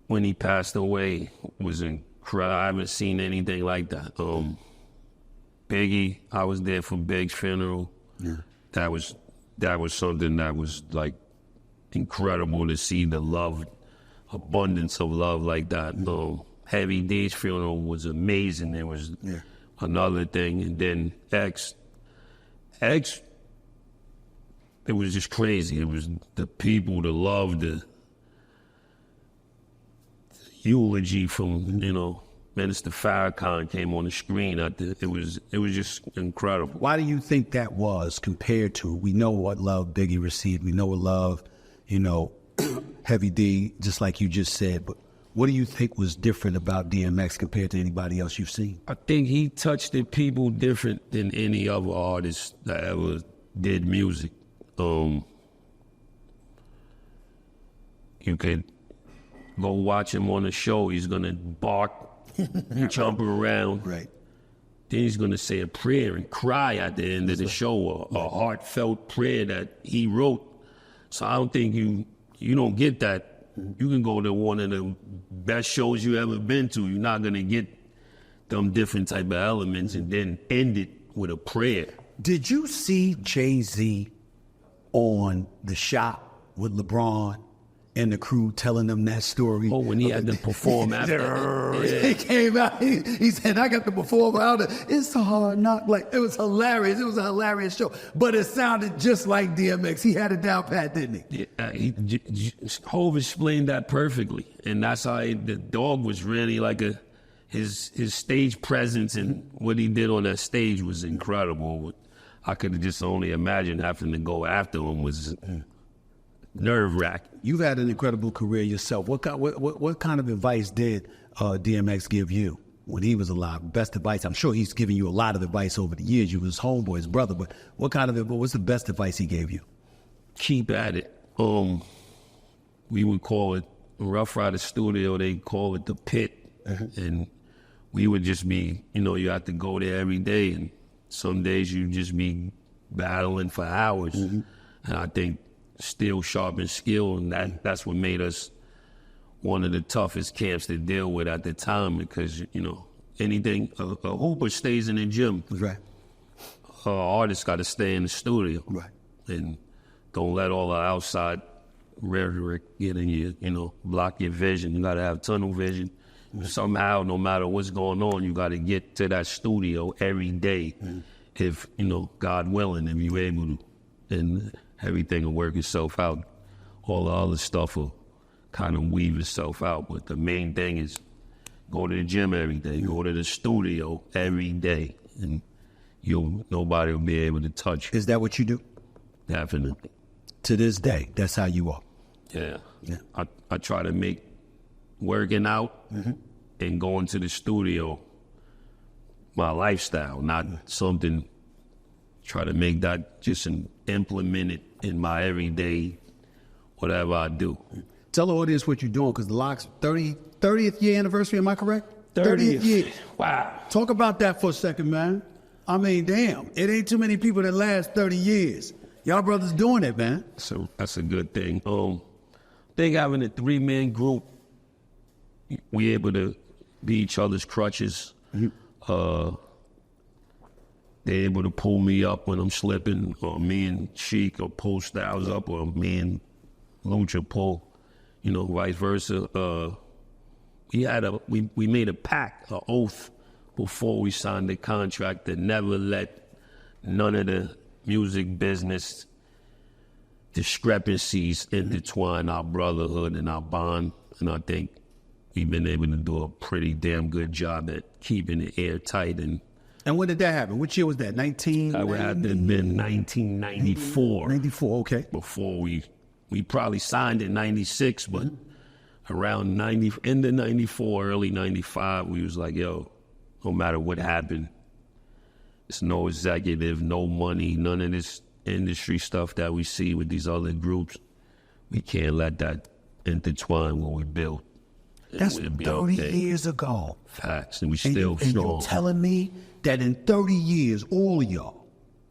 when he passed away was incredible. I haven't seen anything like that. Biggie, I was there for Big's funeral. Yeah. That was something that was like incredible to see, the love, abundance of love like that. Heavy D's funeral was amazing. There was another thing, and then X, it was just crazy. It was the people, the love, eulogy from, Minister Farrakhan came on the screen. It was just incredible. Why do you think that was compared to, we know what love Biggie received, we know what love, Heavy D, just like you just said, but what do you think was different about DMX compared to anybody else you've seen? I think he touched the people different than any other artist that ever did music. You could go watch him on the show. He's gonna bark, jump around. Right. Then he's gonna say a prayer and cry at the end of the show, a heartfelt prayer that he wrote. So I don't think you don't get that. You can go to one of the best shows you ever been to. You're not gonna get them different type of elements and then end it with a prayer. Did you see Jay-Z on The Shop with LeBron and the crew telling them that story? Oh, when he had to perform after. He came out, he said, I got to perform out of It's a Hard Knock. Like, it was hilarious. It was a hilarious show. But it sounded just like DMX. He had it down pat, didn't he? Yeah, Hov explained that perfectly. And that's how the dog was really like his stage presence, and what he did on that stage was incredible. I could have just only imagined having to go after him was nerve-wracking. You've had an incredible career yourself. What kind of advice did DMX give you when he was alive? Best advice? I'm sure he's given you a lot of advice over the years. You was his homeboy, his brother, but what's the best advice he gave you? Keep at it. We would call it Rough Rider Studio. They call it the pit. And we would just be, you have to go there every day. And some days you just be battling for hours. And I think still sharpen skill, and that's what made us one of the toughest camps to deal with at the time, because anything a hooper stays in the gym, right? Artists got to stay in the studio, right? And don't let all the outside rhetoric get in you, block your vision. You got to have tunnel vision. Somehow, no matter what's going on, you got to get to that studio every day. If God willing, if you're able to, and everything will work itself out. All the other stuff will kind of weave itself out. But the main thing is go to the gym every day, go to the studio every day, and nobody will be able to touch you. Is that what you do? Definitely. To this day, that's how you are? Yeah. I try to make working out and going to the studio my lifestyle, not something, try to make that just implement it in my everyday, whatever I do. Tell the audience what you're doing, because the Lock's 30th year anniversary, am I correct? 30th year. Wow. Talk about that for a second, man. I mean, damn, it ain't too many people that last 30 years. Y'all brothers doing it, man. So that's a good thing. I think having a 3-man group, we able to be each other's crutches. They're able to pull me up when I'm slipping, or me and Sheik will pull Styles up, or me and Lucha pull, vice versa. We made a pact, an oath, before we signed the contract to never let none of the music business discrepancies intertwine our brotherhood and our bond. And I think we've been able to do a pretty damn good job at keeping it airtight. And when did that happen? Which year was that? 1990? That would have been 1994. 94, okay. Before we probably signed in 96, but around end of 94, early 95, we was like, yo, no matter what happened, it's no executive, no money, none of this industry stuff that we see with these other groups. We can't let that intertwine what we built. That's 30 years ago. Facts, and we still strong. And you're telling me that in 30 years, all of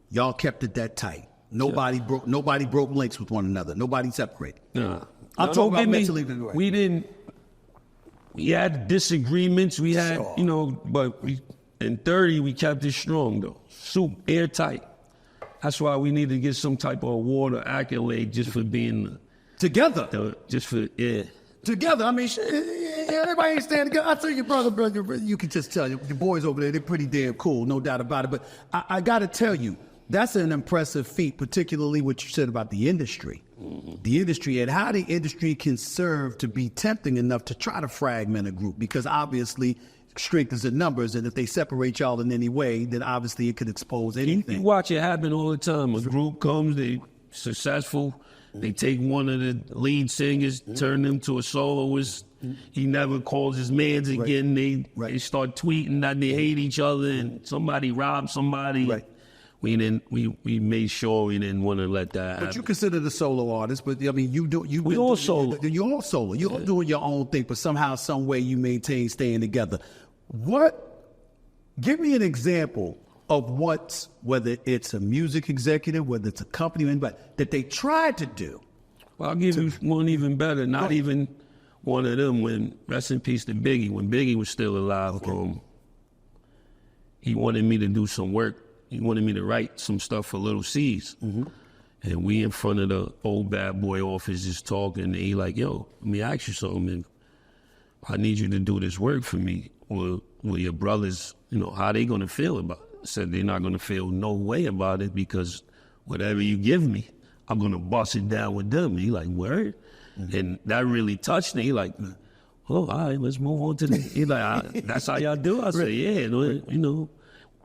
y'all kept it that tight. Nobody broke links with one another. Nobody separated. Nah. I'm talking about mentally. We didn't. We had disagreements. We had, but in 30 we kept it strong though. Soup, airtight. That's why we need to get some type of award or accolade just for being together. Together. I mean, everybody ain't standing together. I tell you, brother, you can just tell your boys over there, they're pretty damn cool, no doubt about it. But I got to tell you, That's an impressive feat, particularly what you said about the industry. The industry and how the industry can serve to be tempting enough to try to fragment a group, because obviously strength is in numbers, and if they separate y'all in any way, then obviously it could expose anything. You watch it happen all the time. A group comes, they successful, they take one of the lead singers, turn them to a soloist. He never calls his mans again. They start tweeting that they hate each other and somebody robbed somebody. Right. We made sure we didn't want to let that happen. But you consider the solo artist, but I mean, We all solo. You're all solo. You're all doing your own thing, but somehow, some way, you maintain staying together. Give me an example of whether it's a music executive, whether it's a company, but that they tried to do. Well, I'll give you one even better. Not even one of them. When, rest in peace to Biggie, when Biggie was still alive, he wanted me to do some work. He wanted me to write some stuff for Little C's. And we in front of the old bad boy office just talking. And he like, yo, let me ask you something. I need you to do this work for me. Will your brothers, how they going to feel about it? I said, they're not going to feel no way about it, because whatever you give me, I'm going to bust it down with them. He like, word? And that really touched me. He like, oh, all right, let's move on to the... He like, that's how y'all do it? I said, yeah,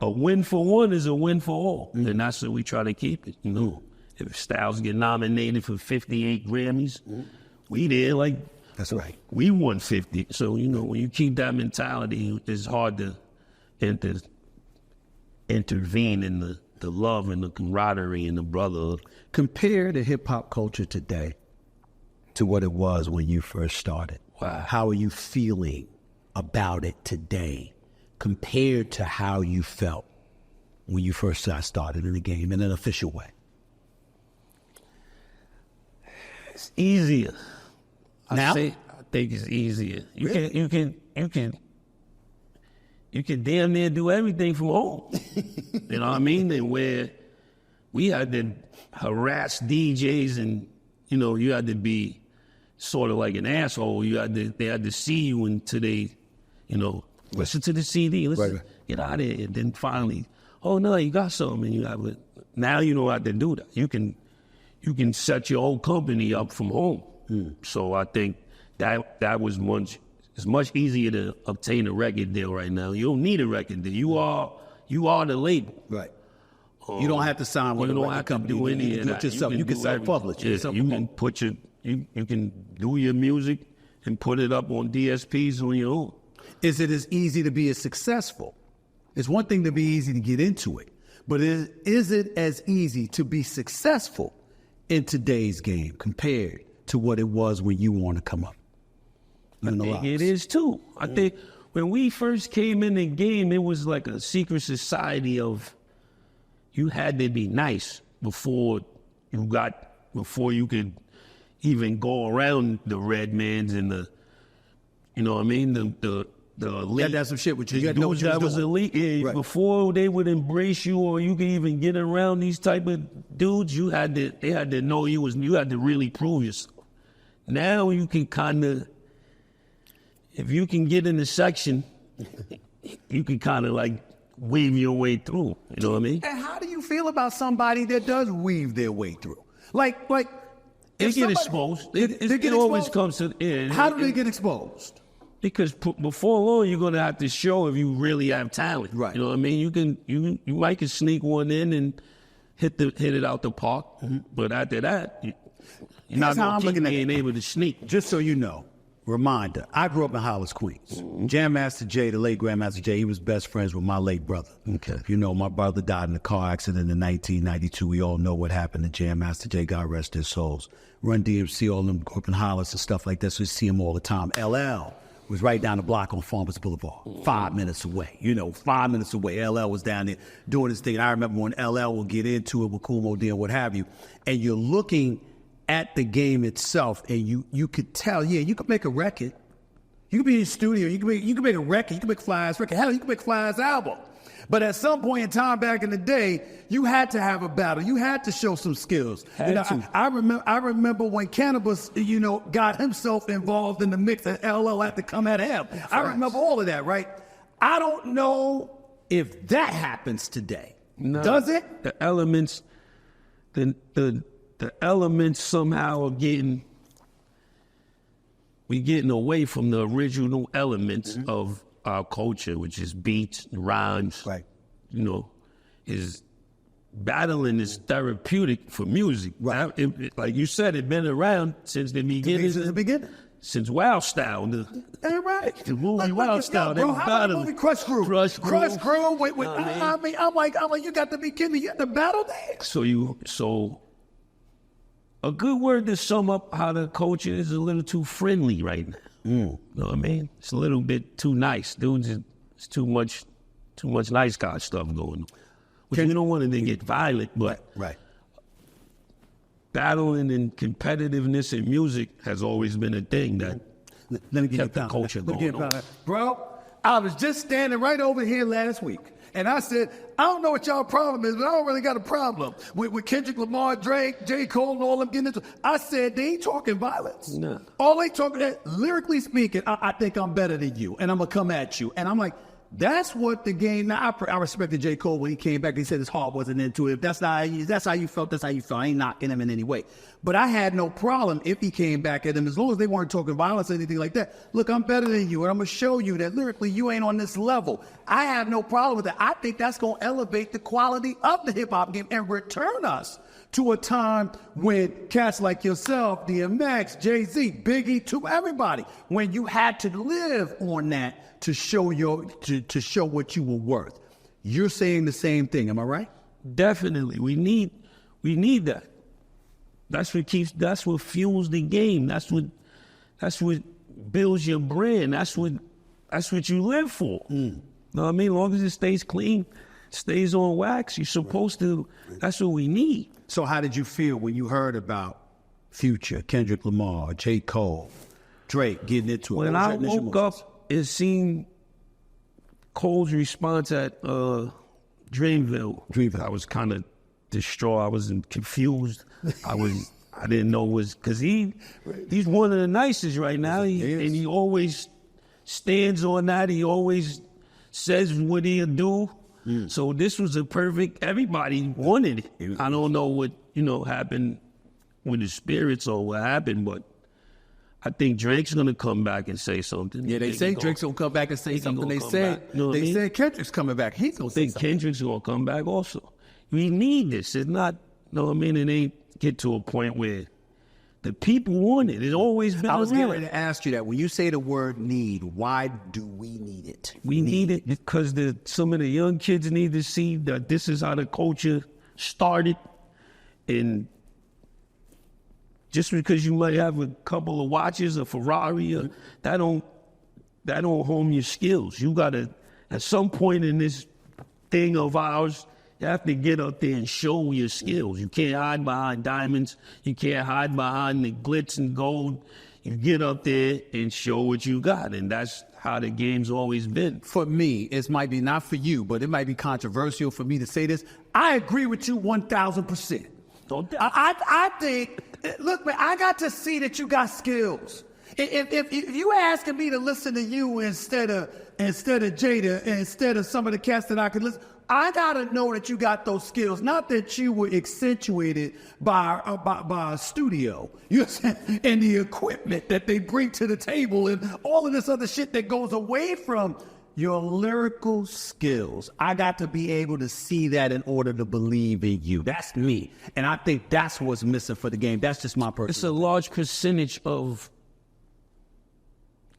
a win for one is a win for all. And that's what we try to keep it, If Styles get nominated for 58 Grammys, we there like... That's right. We won 50. So, when you keep that mentality, it's hard to intervene in the love and the camaraderie and the brotherhood. Compare the hip-hop culture today to what it was when you first started. Wow. How are you feeling about it today compared to how you felt when you first got started in the game in an official way? It's easier. Now? I think it's easier. You can damn near do everything from home. You know what I mean? And where we had to harass DJs, and you had to be sort of like an asshole. They had to see you until they, listen to the CD, get out of here. And then finally, oh no, you got something, and you have it. Now you know how to do that. You can set your whole company up from home. So I think that was it's much easier to obtain a record deal right now. You don't need a record deal. You are the label. Right. You don't have to sign with a record company. Do any of that. You can self-publish. You can put you can do your music and put it up on DSPs on your own. Is it as easy to be as successful? It's one thing to be easy to get into it, but is it as easy to be successful in today's game compared to what it was when you want to come up? I think it is too. I think when we first came in the game, it was like a secret society of you had to be nice before you could even go around the red mans and the, what I mean, the elite. That's some shit with you. The You had to know what dudes you was that was doing. elite. Yeah, Right. Before they would embrace you or you could even get around these type of dudes, they had to know you had to really prove yourself. Now you can kind of, if you can get in the section, you can kind of like weave your way through. You know what I mean? And how do you feel about somebody that does weave their way through? Like They if get somebody- exposed. They get It always exposed? comes to... How do they get exposed? Because before long, you're going to have to show if you really have talent. Right. You know what I mean? You might can sneak one in and hit it out the park, but after that, you're not how I'm going to looking keep at being it. able to sneak. Just so you know, reminder, I grew up in Hollis, Queens. Jam Master Jay, the late Grandmaster Jay, he was best friends with my late brother. Okay. My brother died in a car accident in 1992. We all know what happened to Jam Master Jay, God rest his souls. Run DMC, all them grew up in Hollis and stuff like that, so we see him all the time. LL was right down the block on Farmers Boulevard, 5 minutes away. 5 minutes away. LL was down there doing his thing. And I remember when LL would get into it with Kool Moe Dee and what have you, and you're looking at the game itself, and you could tell, you could make a record. You could be in the studio, you could make a record, you could make Fly's record, hell, you could make Fly's album. But at some point in time back in the day, you had to have a battle. You had to show some skills. I remember when Cannabis, got himself involved in the mix and LL had to come at him. I remember all of that, right? I don't know if that happens today. No, Does it? The elements, the elements somehow are we're getting away from the original elements of our culture, which is beats, rhymes. Right. You know, battling is therapeutic for music. Right. Like you said, it's been around since the beginning. Since the beginning. Since Wild Style. Right. The movie Wild Style. Bro, how about the movie Crush Crew? Crush Crew. Wait. I mean, I'm like, you got to be kidding me. You got the battle dance. So a good word to sum up how the culture is a little too friendly right now. You know what I mean? It's a little bit too nice. Dudes, it's too much nice guy stuff going on. Which we don't want it to get violent, but Right. battling and competitiveness in music has always been a thing that Let me get kept the down. culture Let me going get on. down. Bro, I was just standing right over here last week, and I said, I don't know what y'all problem is, but I don't really got a problem with Kendrick Lamar, Drake, J. Cole, and all them getting into it. I said, they ain't talking violence. No. All they talking, lyrically speaking, I think I'm better than you, and I'm going to come at you. And I'm like, that's what the game. Now I respected J. Cole when he came back. He said his heart wasn't into it. If that's how you felt. That's how you felt. I ain't knocking him in any way. But I had no problem if he came back at him as long as they weren't talking violence or anything like that. Look, I'm better than you, and I'm gonna show you that lyrically you ain't on this level. I have no problem with that. I think that's gonna elevate the quality of the hip hop game and return us to a time when cats like yourself, DMX, Jay-Z, Biggie, to everybody, when you had to live on that to show to show what you were worth. You're saying the same thing, am I right? Definitely. We need that. That's what fuels the game. That's what builds your brand. That's what you live for. Know what I mean? As long as it stays clean, stays on wax, you're supposed to, that's what we need. So how did you feel when you heard about Future, Kendrick Lamar, J. Cole, Drake getting into it? When I woke up and seen Cole's response at Dreamville, I was kind of distraught. I was confused. I didn't know because he's one of the nicest right now. And he always stands on that. He always says what he'll do. So this was a perfect, everybody wanted it. I don't know what, happened with the spirits or what happened, but I think Drake's going to come back and say something. Yeah, they say Drake's going to come back and say something. They said Kendrick's coming back. He's going to say something. Kendrick's going to come back also. We need this. It's not, it ain't get to a point where the people want it. It's always been I was around. getting ready to ask you that. When you say the word need, why do we need it? We need it because some of the young kids need to see that this is how the culture started. And just because you might have a couple of watches, a Ferrari, that don't hone your skills. You got to, at some point in this thing of ours, you have to get up there and show your skills. You can't hide behind diamonds. You can't hide behind the glitz and gold. You get up there and show what you got, and that's how the game's always been. For me, it might be not for you, but it might be controversial for me to say this. I agree with you 1,000%. I think, look, man, I got to see that you got skills. If you asking me to listen to you instead of Jada, instead of some of the cats that I could listen, I gotta know that you got those skills. Not that you were accentuated by a studio, you know what I'm saying, and the equipment that they bring to the table and all of this other shit that goes away from your lyrical skills. I got to be able to see that in order to believe in you. That's me, and I think that's what's missing for the game. That's just my personal. It's a large percentage of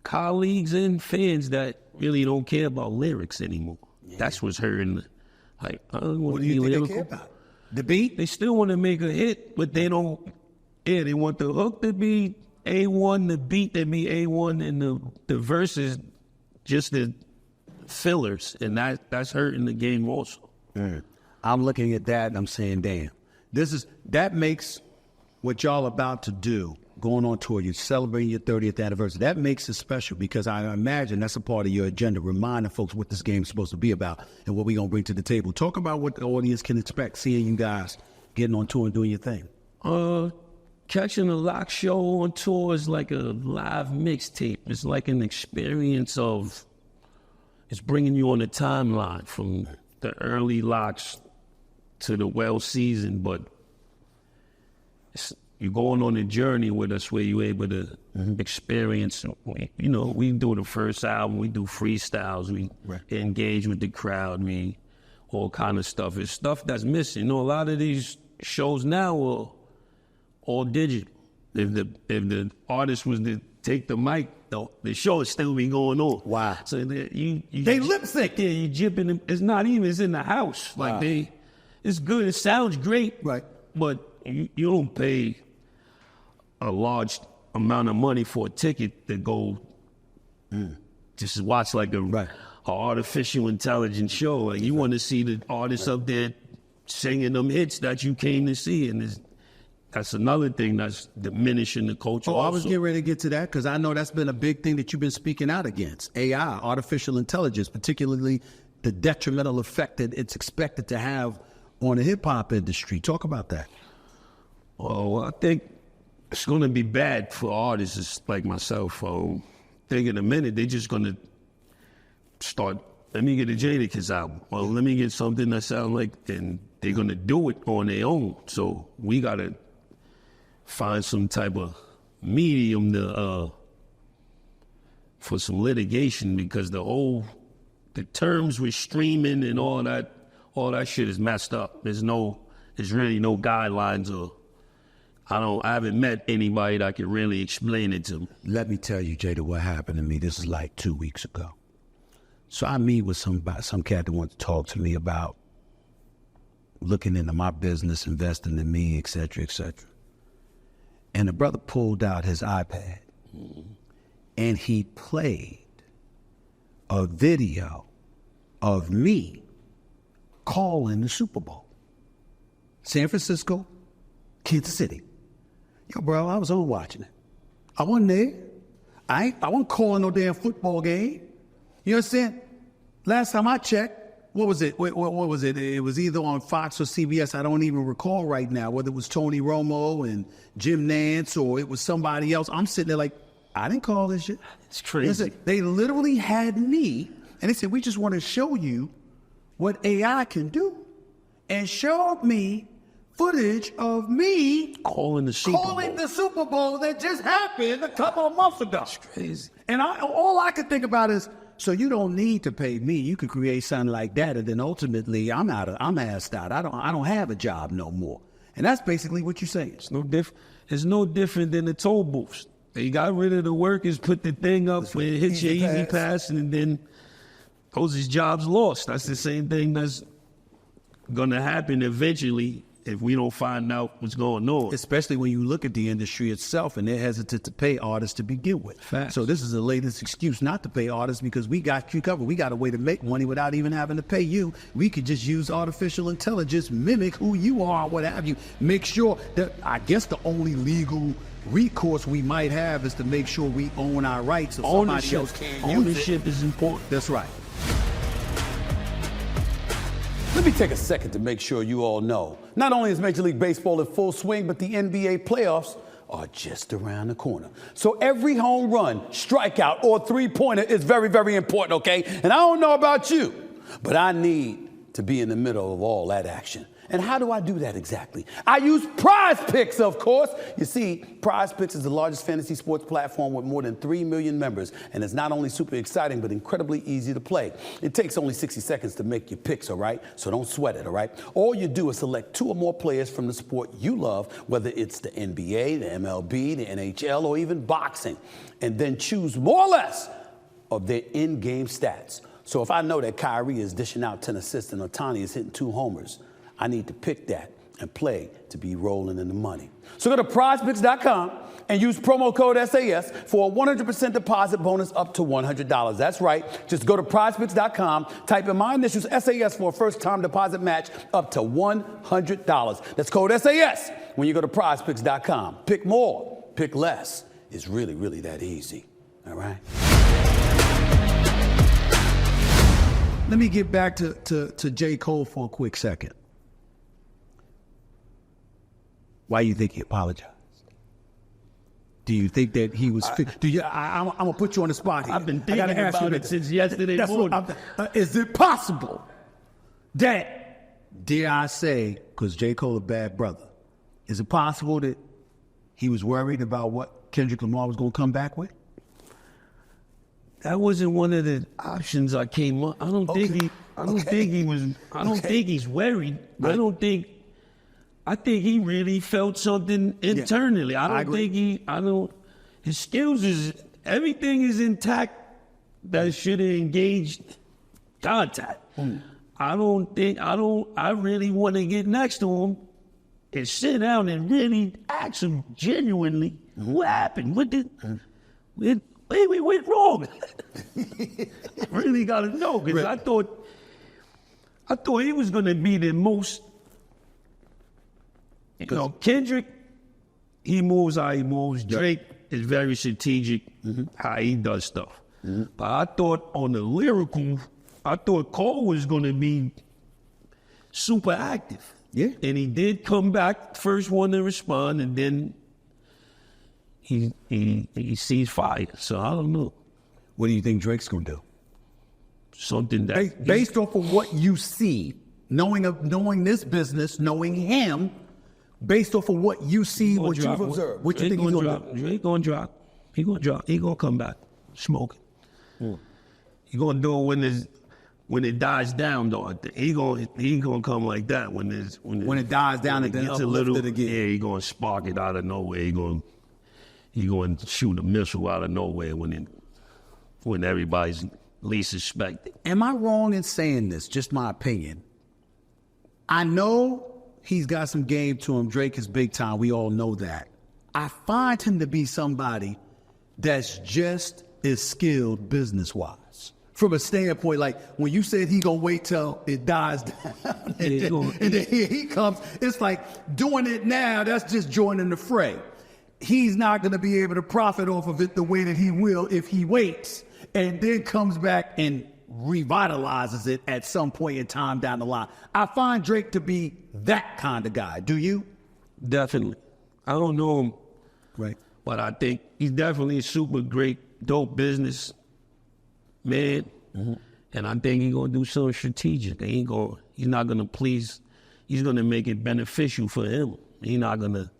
colleagues and fans that really don't care about lyrics anymore. Yeah. That's what's hurting. Like, I don't want to be lyrical. They care about? The beat? They still want to make a hit, but they don't. Yeah, they want the hook to be A1, the beat to be A1, and the verses just the fillers, and that's hurting the game also. I'm looking at that and I'm saying, damn, that makes what y'all about to do, going on tour, you're celebrating your 30th anniversary. That makes it special because I imagine that's a part of your agenda, reminding folks what this game is supposed to be about and what we're going to bring to the table. Talk about what the audience can expect, seeing you guys getting on tour and doing your thing. Catching a Lock show on tour is like a live mixtape. It's like an experience of, it's bringing you on a timeline from the early Locks to the well-seasoned, but you're going on a journey with us where you're able to experience, you know, we do the first album, we do freestyles, we engage with the crowd, all kind of stuff. It's stuff that's missing. You know, a lot of these shows now are all digital. If the artist was to take the mic, the show would still be going on. Wow. So they lip sync. Yeah, you jipping them. It's not even, it's in the house. Wow. Like it's good, it sounds great. Right. But you don't pay a large amount of money for a ticket to go just watch like a artificial intelligence show. Like you want to see the artists up there singing them hits that you came to see, and that's another thing that's diminishing the culture. I was getting ready to get to that because I know that's been a big thing that you've been speaking out against. AI, artificial intelligence, particularly the detrimental effect that it's expected to have on the hip-hop industry. Talk about that. Well, I think it's going to be bad for artists like myself. I think in a minute they're just going to start, let me get a Jadakiss album. Well, let me get something that sounds like, and they're going to do it on their own. So we got to find some type of medium to for some litigation, because the terms with streaming and all that shit is messed up. There's really no guidelines, or I haven't met anybody that can really explain it to me. Let me tell you, Jada, what happened to me. This is like 2 weeks ago. So I meet with some cat that wants to talk to me about looking into my business, investing in me, et cetera, et cetera. And the brother pulled out his iPad and he played a video of me calling the Super Bowl. San Francisco, Kansas City. Yo, bro, I was on watching it. I wasn't there. I wasn't calling no damn football game. You understand? Last time I checked, what was it? What was it? It was either on Fox or CBS. I don't even recall right now whether it was Tony Romo and Jim Nance or it was somebody else. I'm sitting there like, I didn't call this shit. It's crazy. Listen, they literally had me, and they said, we just want to show you what AI can do, and showed me footage of me calling the Super Bowl that just happened a couple of months ago. That's crazy. And all I could think about is, so you don't need to pay me. You could create something like that, and then ultimately I'm assed out. I don't have a job no more. And that's basically what you're saying. It's no different than the toll booths. They got rid of the workers, put the thing up where it hits your easy pass, and then those is jobs lost. That's the same thing that's gonna happen eventually if we don't find out what's going on. Especially when you look at the industry itself and they're hesitant to pay artists to begin with. Facts. So this is the latest excuse not to pay artists because we got you covered. We got a way to make money without even having to pay you. We could just use artificial intelligence, mimic who you are, what have you. Make sure that, I guess the only legal recourse we might have is to make sure we own our rights so somebody else can't use it. Ownership is important. That's right. Let me take a second to make sure you all know, not only is Major League Baseball in full swing, but the NBA playoffs are just around the corner. So every home run, strikeout, or three-pointer is very, very important, okay? And I don't know about you, but I need to be in the middle of all that action. And how do I do that exactly? I use Prize Picks, of course. You see, Prize Picks is the largest fantasy sports platform with more than 3 million members, and it's not only super exciting, but incredibly easy to play. It takes only 60 seconds to make your picks, all right? So don't sweat it, all right? All you do is select 2 or more players from the sport you love, whether it's the NBA, the MLB, the NHL, or even boxing, and then choose more or less of their in-game stats. So if I know that Kyrie is dishing out 10 assists and Ohtani is hitting 2 homers, I need to pick that and play to be rolling in the money. So go to prizepicks.com and use promo code SAS for a 100% deposit bonus up to $100. That's right. Just go to prizepicks.com, type in my initials SAS for a first-time deposit match up to $100. That's code SAS when you go to prizepicks.com. Pick more, pick less. It's really, really that easy. All right? Let me get back to J. Cole for a quick second. Why do you think he apologized? Do you think that he was? I'm gonna put you on the spot here. I've been thinking about it since yesterday morning. Is it possible that dare I say, because J. Cole a bad brother, is it possible that he was worried about what Kendrick Lamar was going to come back with? That wasn't one of the options I came up. I don't think he was. I don't think he's worried. Right. I think he really felt something internally. I don't think his skills everything is intact that should have engaged contact. I really want to get next to him and sit down and really ask him genuinely, what happened? Where we went wrong? I really got to know, because I thought he was going to be the most, Kendrick, he moves how he moves. Drake is very strategic how he does stuff. But I thought on the lyrical, Cole was going to be super active. Yeah. And he did come back, first one to respond, and then he sees fire. So I don't know. What do you think Drake's going to do? Something that... Based off of what you see, knowing this business, knowing him, based off of what you see, what you've observed, what you think he's going to do? Drake going to drop. He going to drop. He going to come back smoking. He going to do it when it dies down, though. He gonna come like that when it dies down and then uplift it again. Yeah, he gonna spark it out of nowhere. He gonna shoot a missile out of nowhere when everybody's least suspected. Am I wrong in saying this? Just my opinion. I know he's got some game to him. Drake is big time. We all know that. I find him to be somebody that's just as skilled business-wise. From a standpoint, like when you said he gonna wait till it dies down and then here he comes, it's like doing it now, that's just joining the fray. He's not gonna be able to profit off of it the way that he will if he waits and then comes back and revitalizes it at some point in time down the line. I find Drake to be that kind of guy. Do you? Definitely. I don't know him. Right. But I think he's definitely a super great, dope business man, and I think he's gonna do something strategic. He's not gonna please. He's gonna make it beneficial for him. He's not gonna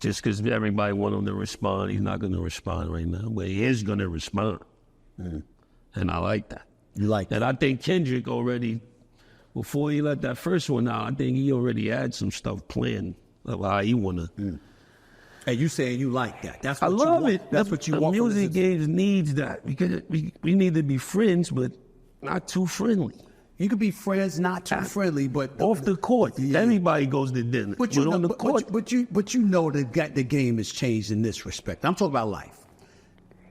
just because everybody want him to respond. He's not gonna respond right now, but he is gonna respond, and I like that. You like that? And I think Kendrick already, before he let that first one out, I think he already had some stuff planned of how he wanna. And you saying you like that? That's what I love you want. it. That's what you want. Music games needs that because we need to be friends, but not too friendly. You could be friends, not too friendly, but off the court, everybody goes to dinner. But you know, on the court, but you know that the game has changed in this respect. I'm talking about life.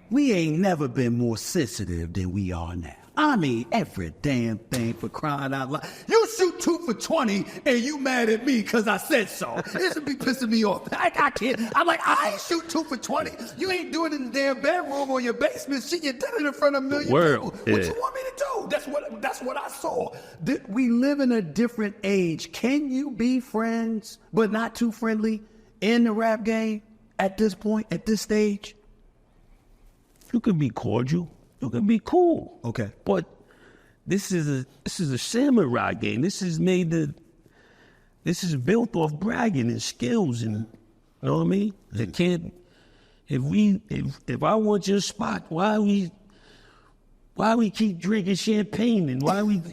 We ain't never been more sensitive than we are now. I mean, every damn thing, for crying out loud. You shoot 2 for 20 and you mad at me because I said so. This would be pissing me off. I can't. I'm like, I ain't shoot 2 for 20. You ain't doing it in the damn bedroom or your basement. Shit, you did it in front of a million people. What you want me to do? That's what I saw. We live in a different age. Can you be friends but not too friendly in the rap game at this point, at this stage? You could be cordial. You can be cool. Okay. But this is a samurai game. This is built off bragging and skills, and you know what I mean? It can't. If I want your spot, why we keep drinking champagne and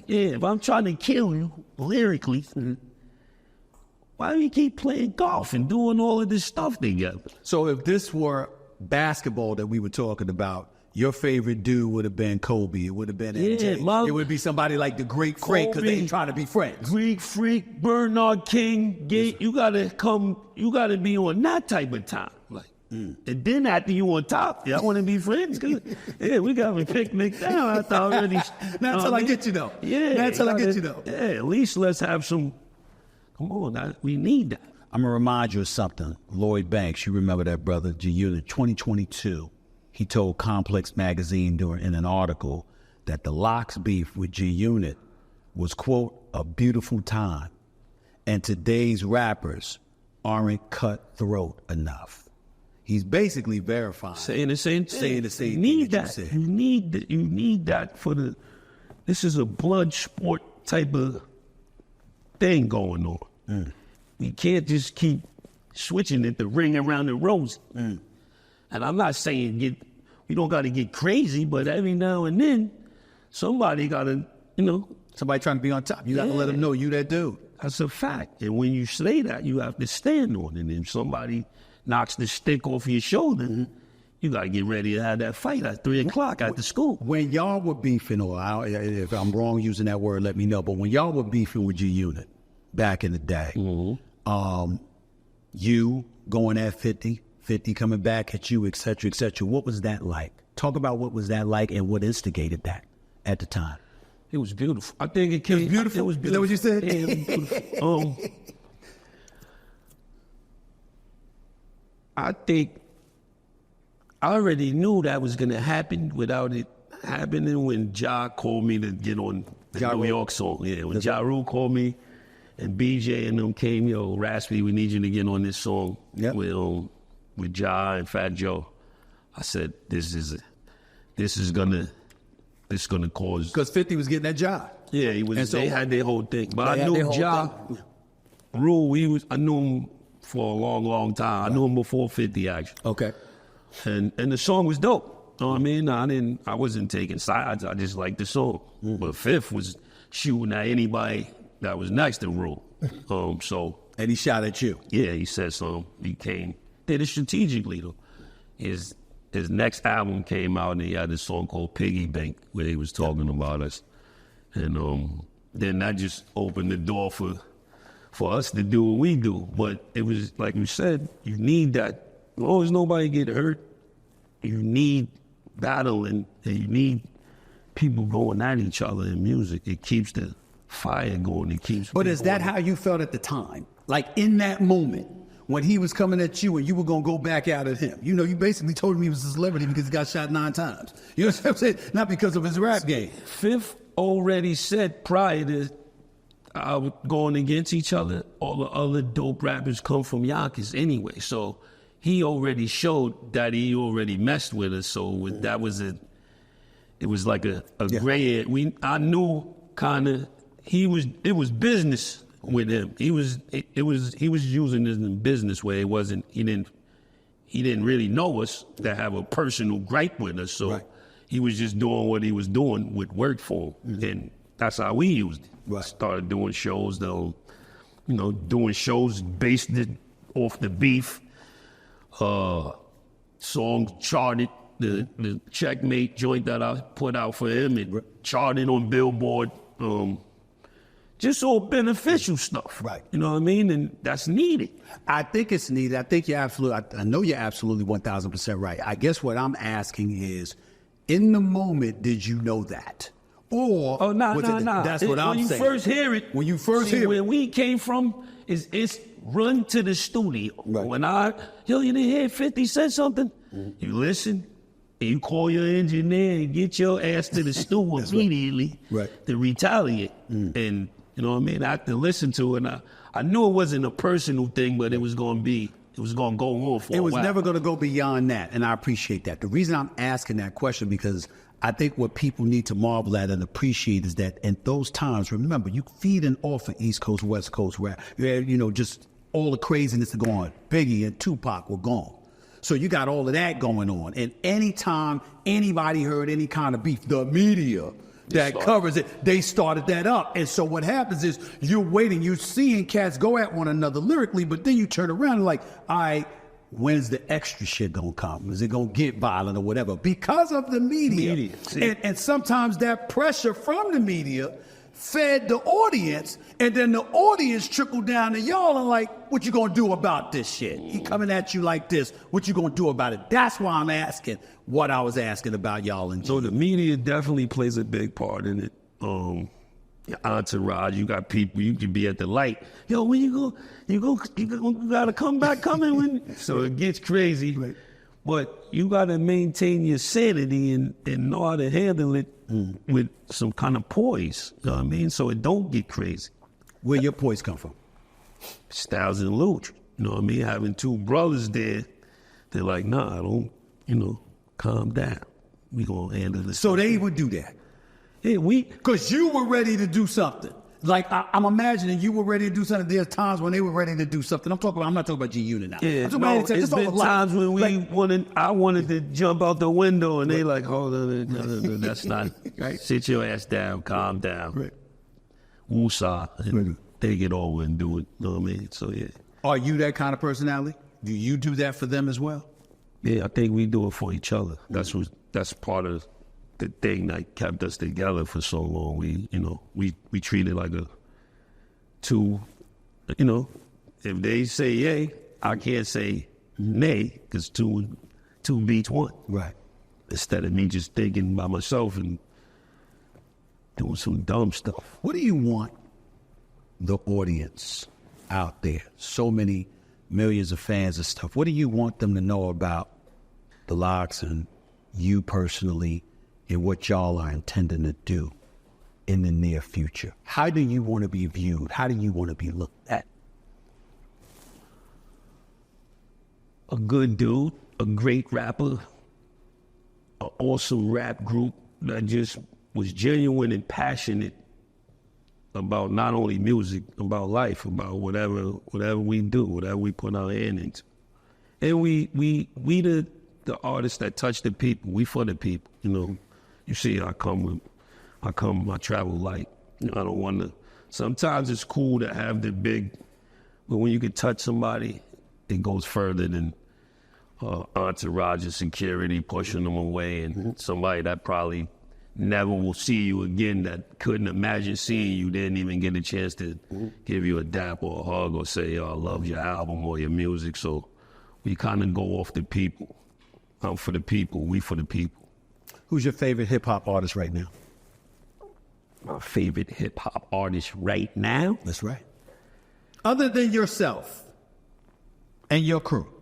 if I'm trying to kill you lyrically, why we keep playing golf and doing all of this stuff together? So if this were basketball that we were talking about, your favorite dude would have been Kobe. It would have been MJ. It would be somebody like the Greek Freak because they ain't trying to be friends. Greek Freak, Bernard King, you gotta be on that type of time. Like, and then after you on top, I want to be friends. We got a picnic down after already. Not till I get you though. Yeah. Not till I get you though. Yeah, at least let's have some, come on, we need that. I'm going to remind you of something. Lloyd Banks, you remember that brother, G-Unit, 2022. He told Complex Magazine in an article that the Locks beef with G-Unit was, quote, a beautiful time. And today's rappers aren't cutthroat enough. He's basically verifying. Saying the same thing. Saying the same you need thing that. you said. You need that for this is a blood sport type of thing going on. We can't just keep switching it, the ring around the rosy. And I'm not saying we don't got to get crazy, but every now and then, somebody got to, Somebody trying to be on top. You got to let them know you that dude. That's a fact. And when you say that, you have to stand on it. And if somebody knocks the stick off your shoulder, you got to get ready to have that fight at 3 o'clock at the school. When y'all were beefing, or if I'm wrong using that word, let me know. But when y'all were beefing with your unit back in the day, you going at 50, 50 coming back at you, et cetera, what was that like? Talk about what was that like and what instigated that at the time. It was beautiful. I think it came. It was beautiful? It was Is that what you said? Yeah, it was beautiful. I think I already knew that was going to happen without it happening when Ja called me to get on the New York song. Yeah, when Ja Rule called me and BJ and them came, yo, Raspy, we need you to get on this song with Ja and Fat Joe. I said, this is gonna cause. Because 50 was getting that job. Yeah, he was. And so, they had their whole thing, but I knew Ja Rule. I knew him for a long, long time. I knew him before 50, actually. Okay. And the song was dope. You know what I mean? I wasn't taking sides. I just liked the song. But Fifth was shooting at anybody that was next to Rule. And he shot at you. Yeah, he said something. He did it strategically though. His next album came out and he had this song called Piggy Bank where he was talking about us. And then that just opened the door for us to do what we do. But it was like you said, you need that. As long as nobody get hurt, you need battling and you need people going at each other in music. It keeps the fire going. It keeps. But is that how you felt at the time? Like in that moment when he was coming at you and you were going to go back out at him? You basically told him he was a celebrity because he got shot 9 times. You know what I'm saying? Not because of his rap game. Fifth already said prior to going against each other, all the other dope rappers come from Yonkers anyway. So he already showed that he already messed with us. So it was like a gray area. I knew kind of it was business with him. He was using it in a business way. It wasn't, he didn't really know us to have a personal gripe with us. So he was just doing what he was doing with work for him. And that's how we used it. Right. Started doing shows though, doing shows based off the beef. Song charted, the Checkmate joint that I put out for him, it charted on Billboard. Just all beneficial stuff. Right. You know what I mean? And that's needed. I think it's needed. I know you're absolutely 1,000% right. I guess what I'm asking is, in the moment, did you know that? Or no. That's what I'm saying. When you first hear it. Where we came from it's run to the studio. Right. When you didn't hear 50 said something, you listen, and you call your engineer and get your ass to the studio immediately to retaliate. And you know what I mean? I had to listen to it. And I knew it wasn't a personal thing, but it was going to go on for a while. It was never going to go beyond that, and I appreciate that. The reason I'm asking that question because I think what people need to marvel at and appreciate is that in those times, remember, you feeding off of East Coast, West Coast rap. You had, just all the craziness going on. Biggie and Tupac were gone. So you got all of that going on. And anytime anybody heard any kind of beef, the media that covers it, they started that up. And so what happens is you're waiting, you're seeing cats go at one another lyrically, but then you turn around and like, all right, when's the extra shit gonna come? Is it gonna get violent or whatever? Because of the media. And sometimes that pressure from the media fed the audience, and then the audience trickled down to y'all and like, what you gonna do about this shit? He coming at you like this, what you gonna do about it? That's why I'm asking what I was asking about y'all. And so the media definitely plays a big part in it. Your entourage, you got people, you can be at the light. Yo, when you gotta come back coming when. So it gets crazy. Right. But you gotta maintain your sanity and know how to handle it with some kind of poise. You know what I mean? So it don't get crazy. Where your poise come from? Styles and Luch. You know what I mean? Having 2 brothers there, they're like, nah, don't, calm down. We gonna handle this. So they would do that? Yeah, because you were ready to do something. Like I'm imagining you were ready to do something. There's times when they were ready to do something. I'm not talking about G Unit now. Yeah, I'm talking no, about it's been times when I wanted to jump out the window, and they like, hold on, no, that's not right. Sit your ass down, calm down, right. Woosah, and take it over and do it. You know what I mean? So yeah. Are you that kind of personality? Do you do that for them as well? Yeah, I think we do it for each other. That's part of the thing that kept us together for so long. We treat it like a two. If they say yay, I can't say nay because two beats one. Right. Instead of me just thinking by myself and doing some dumb stuff. What do you want the audience out there, so many millions of fans and stuff, what do you want them to know about the Lox and you personally and what y'all are intending to do in the near future? How do you want to be viewed? How do you want to be looked at? A good dude, a great rapper, an awesome rap group that just was genuine and passionate about not only music, about life, about whatever we do, whatever we put our hand into. And we the artists that touch the people. We for the people. You see, I travel light. I don't want to. Sometimes it's cool to have the big, but when you can touch somebody, it goes further than entourage and security pushing them away, and somebody that probably never will see you again, that couldn't imagine seeing you, didn't even get a chance to give you a dap or a hug or say, I love your album or your music. So we kind of go off the people. I'm for the people, we for the people. Who's your favorite hip-hop artist right now? My favorite hip-hop artist right now? That's right. Other than yourself and your crew.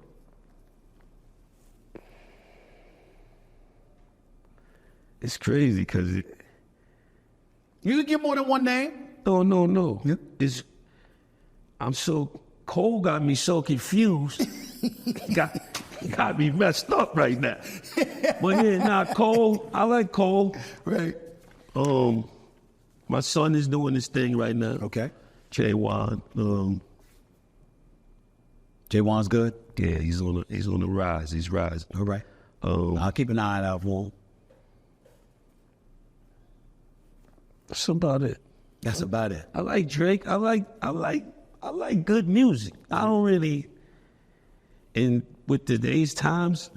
It's crazy because You can give more than one name. No. Yeah. Cole got me so confused. got me messed up right now. But yeah, Cole, I like Cole. Right. My son is doing this thing right now. Okay. J-Wan. J-Wan's good? Yeah, he's on the rise. He's rising. All right. I'll keep an eye out for him. That's about it. That's about it. I like Drake. I like good music. I don't really. And with today's times,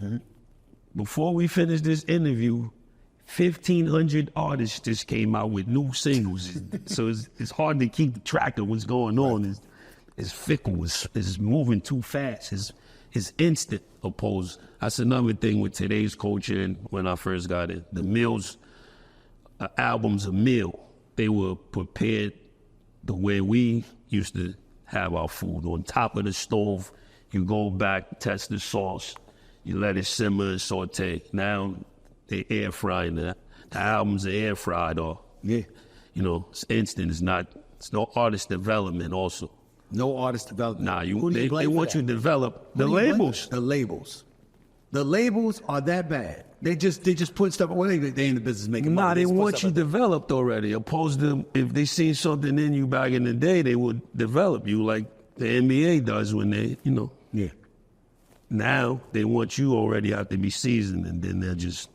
before we finish this interview, 1,500 artists just came out with new singles. So it's hard to keep track of what's going on. It's fickle. It's moving too fast. It's instant. Opposed. That's another thing with today's culture. And when I first got in, the meals. Album's a meal. They were prepared the way we used to have our food, on top of the stove. You go back, test the sauce, you let it simmer and saute. Now they air frying that. The albums are air fried, or it's instant. It's no artist development. Also, no artist development. Nah, they want you to develop the labels. The labels are that bad. They just put stuff. Well, they ain't in the business making money. They want you developed already. Opposed to if they seen something in you back in the day, they would develop you like the NBA does when they, Yeah. Now they want you already have to be seasoned, and then they'll just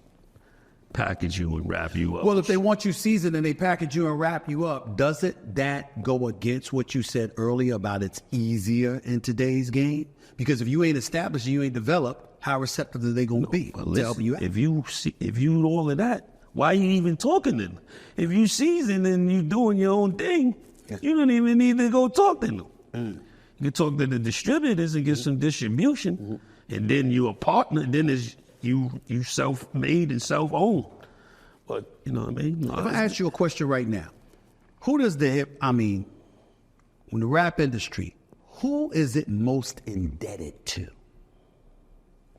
package you and wrap you up. Well, if they want you seasoned and they package you and wrap you up, doesn't that go against what you said earlier about it's easier in today's game? Because if you ain't established and you ain't developed, how receptive are they going to be to help you out? If you all of that, why are you even talking to them? If you seasoned and you doing your own thing, you don't even need to go talk to them. You can talk to the distributors and get some distribution, and then you a partner. Then it's you self-made and self-owned. But you know what I mean? If I ask you a question right now, who does when the rap industry, who is it most indebted to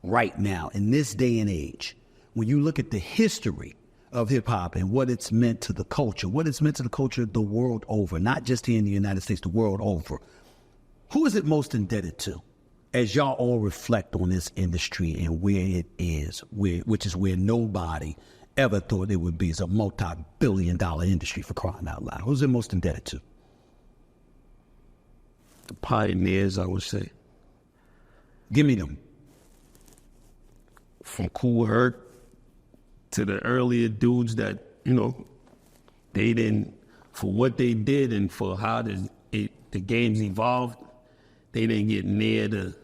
right now in this day and age? When you look at the history of hip hop and what it's meant to the culture, the world over, not just here in the United States, the world over. Who is it most indebted to as y'all all reflect on this industry and where it is, which is where nobody ever thought it would be? It's a multi-billion-dollar industry, for crying out loud. Who's it most indebted to? the pioneers, I would say. Give me them. From Kool Herc to the earlier dudes that, they didn't, for what they did and for how the games evolved, they didn't get near the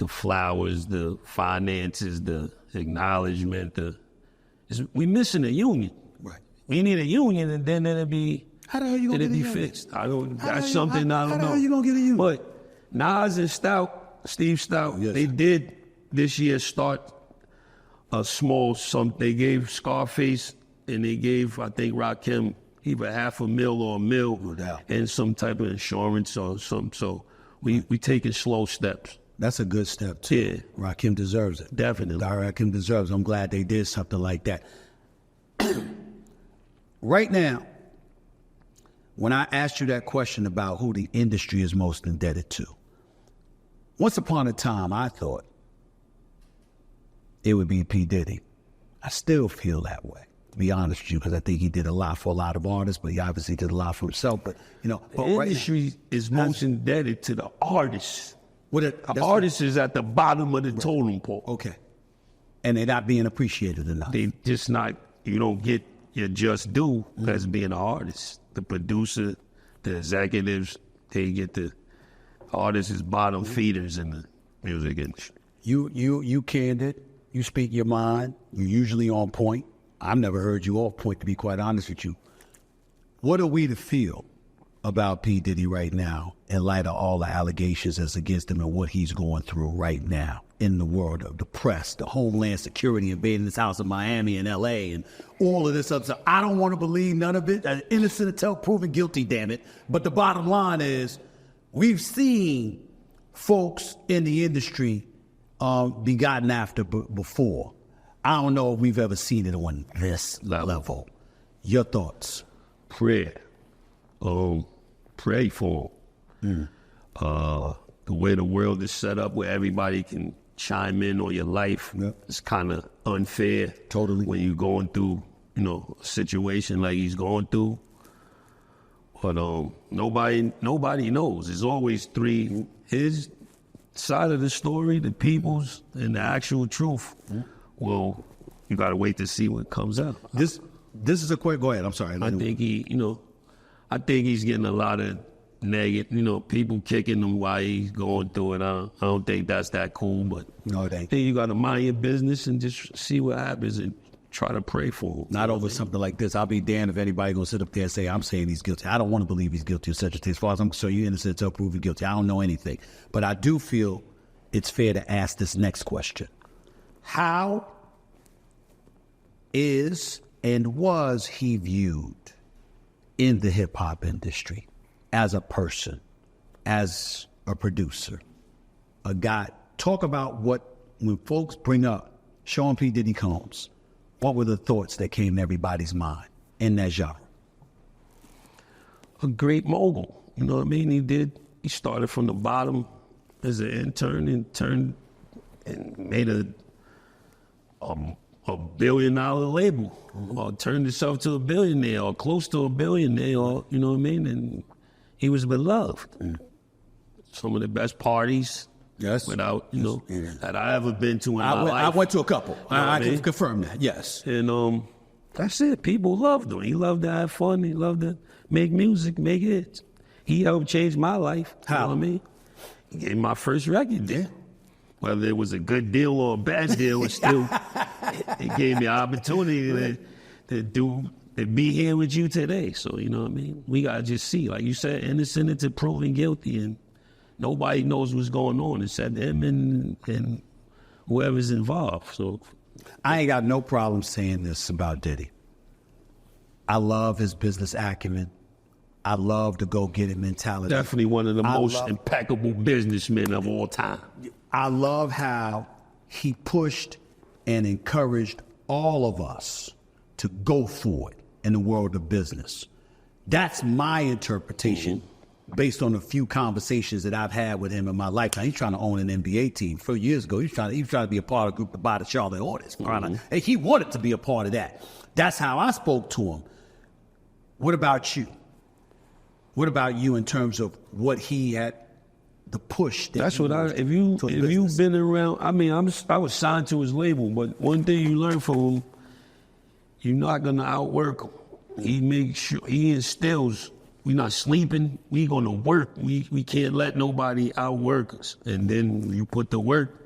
flowers, the finances, the acknowledgement. We missing a union. Right. We need a union, and then it'll be. How the hell you gonna get a union? Fixed? I don't. How That's the something hell- I don't how know. the hell you gonna get a union? But Nas and Steve Stout, Yes. they did this year start a small sum. They gave Scarface and they gave, I think, Rakim either $500,000 or $1 million, No doubt. and some type of insurance or something. So we taking slow steps. That's a good step too. Yeah. Rakim deserves it. Definitely. Rakim deserves it. I'm glad they did something like that. Right now, when I asked you that question about who the industry is most indebted to, once upon a time I thought it would be P. Diddy. I still feel that way, to be honest with you, because I think he did a lot for a lot of artists, but he obviously did a lot for himself. But The right now- industry is most indebted to the artists. that's The artist is at the bottom of the totem pole. okay, and they're not being appreciated enough. They just not, you don't get your just due as being an artist. The producer, the executives, they get the artists as bottom feeders in the music industry. You candid. You speak your mind. You're usually on point. I've never heard you off point, to be quite honest with you. What are we to feel about P. Diddy right now in light of all the allegations that's against him and what he's going through right now in the world of the press, the Homeland Security invading his house in Miami and L.A. and all of this other stuff? I don't want to believe none of it. Innocent until proven guilty, damn it. But the bottom line is we've seen folks in the industry be gotten after before. I don't know if we've ever seen it on this level. Your thoughts? Prayer. Pray for them. The way the world is set up where everybody can chime in on your life, it's kind of unfair. Totally. When you're going through, a situation like he's going through. But nobody knows. There's always three. His side of the story, the people's, and the actual truth. Well, you got to wait to see what comes out. This is a quick. Go ahead. I'm sorry. I think I think he's getting a lot of negative, people kicking him while he's going through it. I don't think that's that cool, but No, it I ain't. think you got to mind your business and just see what happens and try to pray for him. Not over something like this. I'll be damned if anybody gonna sit up there and say I'm saying he's guilty. I don't want to believe he's guilty of such a thing. As far as I'm concerned, you're innocent until proven guilty. I don't know anything, but I do feel it's fair to ask this next question: how is and was he viewed in the hip hop industry as a person, as a producer, a guy? Talk about when folks bring up Sean P. Diddy Combs, what were the thoughts that came to everybody's mind in that genre? A great mogul, you know what I mean? He started from the bottom as an intern and turned and made a $1 billion label, or turned himself to a billionaire, or close to a billionaire, or you know what I mean? And he was beloved. Some of the best parties, without that I ever been to in my life. I went to a couple. You know what I I mean? can confirm that. Yes. And that's it. People loved him. He loved to have fun. He loved to make music, make hits. He helped change my life. You know what I mean? He gave me my first record deal. Whether it was a good deal or a bad deal, it gave me an opportunity to be here with you today. So, you know what I mean? We got to just see, like you said, innocent until proven guilty, and nobody knows what's going on except him and whoever's involved. So I ain't got no problem saying this about Diddy. I love his business acumen. I love the go-get-it mentality. definitely one of the most impeccable businessmen of all time. I love how he pushed and encouraged all of us to go for it in the world of business. That's my interpretation based on a few conversations that I've had with him in my lifetime. He's trying to own an NBA team. A few years ago, he was trying to be a part of a group to buy the Charlotte Hornets. And he wanted to be a part of that. That's how I spoke to him. What about you? What about you in terms of what he had, the push? That's what if you've been around, I mean, I was signed to his label, but one thing you learn from him, you're not gonna outwork him. He makes sure, he instills, we're not sleeping, we gonna work. We can't let nobody outwork us. And then you put the work,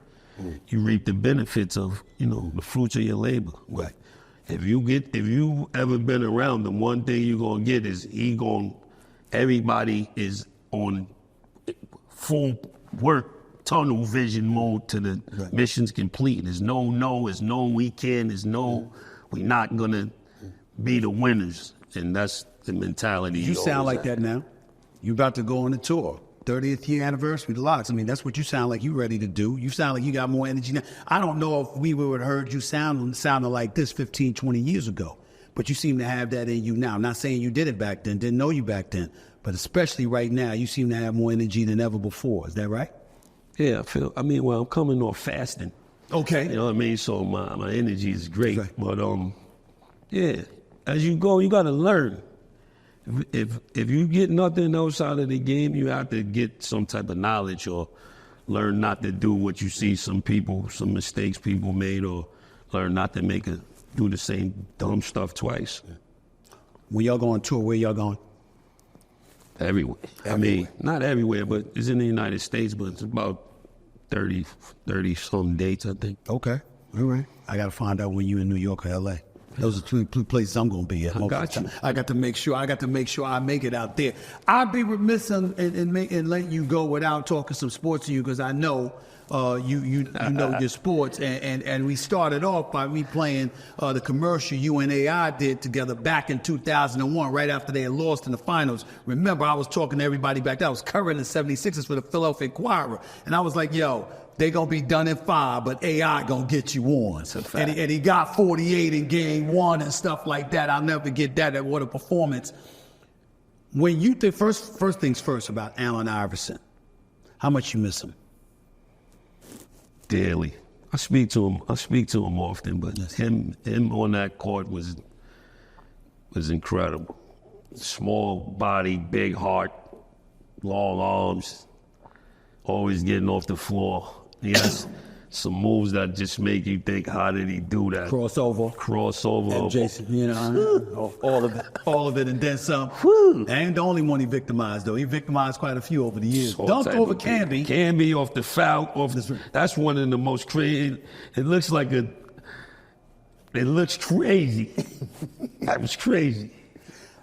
you reap the benefits of, the fruits of your labor. Right. If you ever been around him, one thing you're gonna get is everybody is on full work, tunnel vision mode to the mission's complete. There's there's no we can, there's no, we're not gonna be the winners. And that's the mentality. You sound like that now. You about to go on a tour. 30th year anniversary, the Locks. I mean, that's what you sound like you ready to do. You sound like you got more energy now. I don't know if we would have heard you sounding like this 15, 20 years ago, but you seem to have that in you now. I'm not saying you did it back then, didn't know you back then, but especially right now, you seem to have more energy than ever before. Is that right? Yeah, I'm coming off fasting. Okay. You know what I mean? So my energy is great. Right. But yeah, as you go, you got to learn. If you get nothing else out of the game, you have to get some type of knowledge or learn not to do what you see some mistakes people made, or learn not to do the same dumb stuff twice. When y'all go on tour, where y'all going? Everywhere. I mean, not everywhere, but it's in the United States, but it's about 30 some dates, I think. Okay. All right. I got to find out when you in New York or LA. Those are two places I'm going to be at. I got you. I got to make sure I make it out there. I'd be remiss in letting you go without talking some sports to you, because I know you know your sports. And we started off by me playing the commercial you and AI did together back in 2001, right after they had lost in the finals. Remember, I was talking to everybody back then. I was covering the 76ers for the Philadelphia Inquirer. And I was like, yo, they going to be done in 5, but AI going to get you on. And he got 48 in game 1 and stuff like that. I'll never get that. What a performance. When you think, first things first about Allen Iverson, how much you miss him? Daily. I speak to him often, but him on that court was incredible. Small body, big heart, long arms, always getting off the floor. He has some moves that just make you think, how did he do that? Crossover. And Jason, all of it, and then some. I ain't the only one he victimized, though. He victimized quite a few over the years. Dunked over Camby. Camby off the foul. That's one of the most crazy. It looks crazy. That was crazy.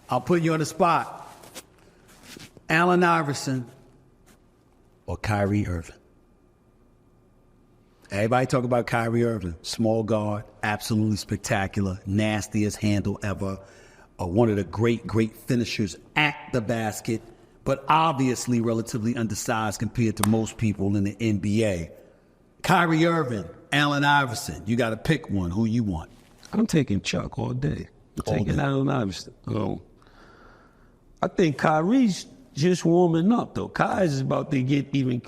I'll put you on the spot. Allen Iverson or Kyrie Irving? Everybody talk about Kyrie Irving. Small guard, absolutely spectacular, nastiest handle ever. One of the great finishers at the basket, but obviously relatively undersized compared to most people in the NBA. Kyrie Irving, Allen Iverson. You got to pick one. Who you want? I'm taking Chuck all day. Taking Allen Iverson. I think Kyrie's just warming up, though. Kyrie's about to get even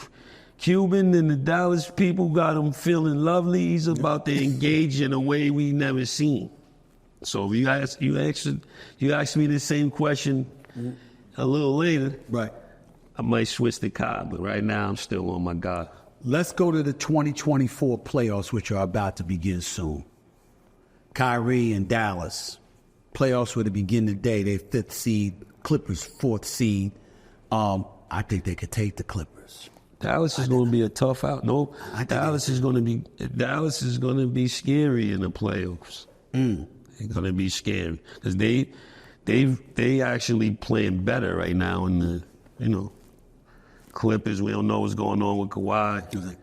Cuban, and the Dallas people got him feeling lovely. He's about to engage in a way we never seen. So if you ask me the same question a little later, right, I might switch to Kai, but right now I'm still on my guy. Let's go to the 2024 playoffs, which are about to begin soon. Kyrie and Dallas. Playoffs were to begin today. They're 5th seed. Clippers 4th seed. I think they could take the Clippers. Dallas is going to be a tough out. No, Dallas is going to be scary in the playoffs. They're going to be scary because they actually playing better right now in the Clippers. We don't know what's going on with Kawhi.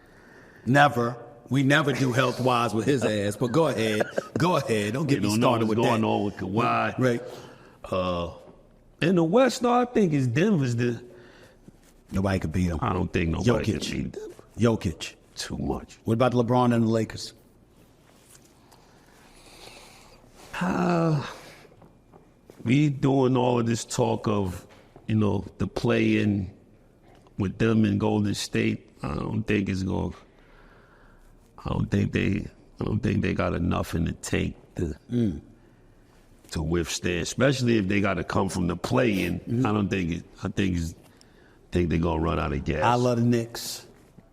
Never. We never do health-wise with his ass. But go ahead. Don't get me started with that. What's going on with Kawhi? Right. In the West, though, I think it's Denver's Nobody could beat him. I don't think nobody can beat them. Jokic. Too much. What about LeBron and the Lakers? We doing all of this talk of, the play-in with them in Golden State. I don't think they got enough in the tank to withstand, especially if they got to come from the play. And I think they're gonna run out of gas. I love the Knicks.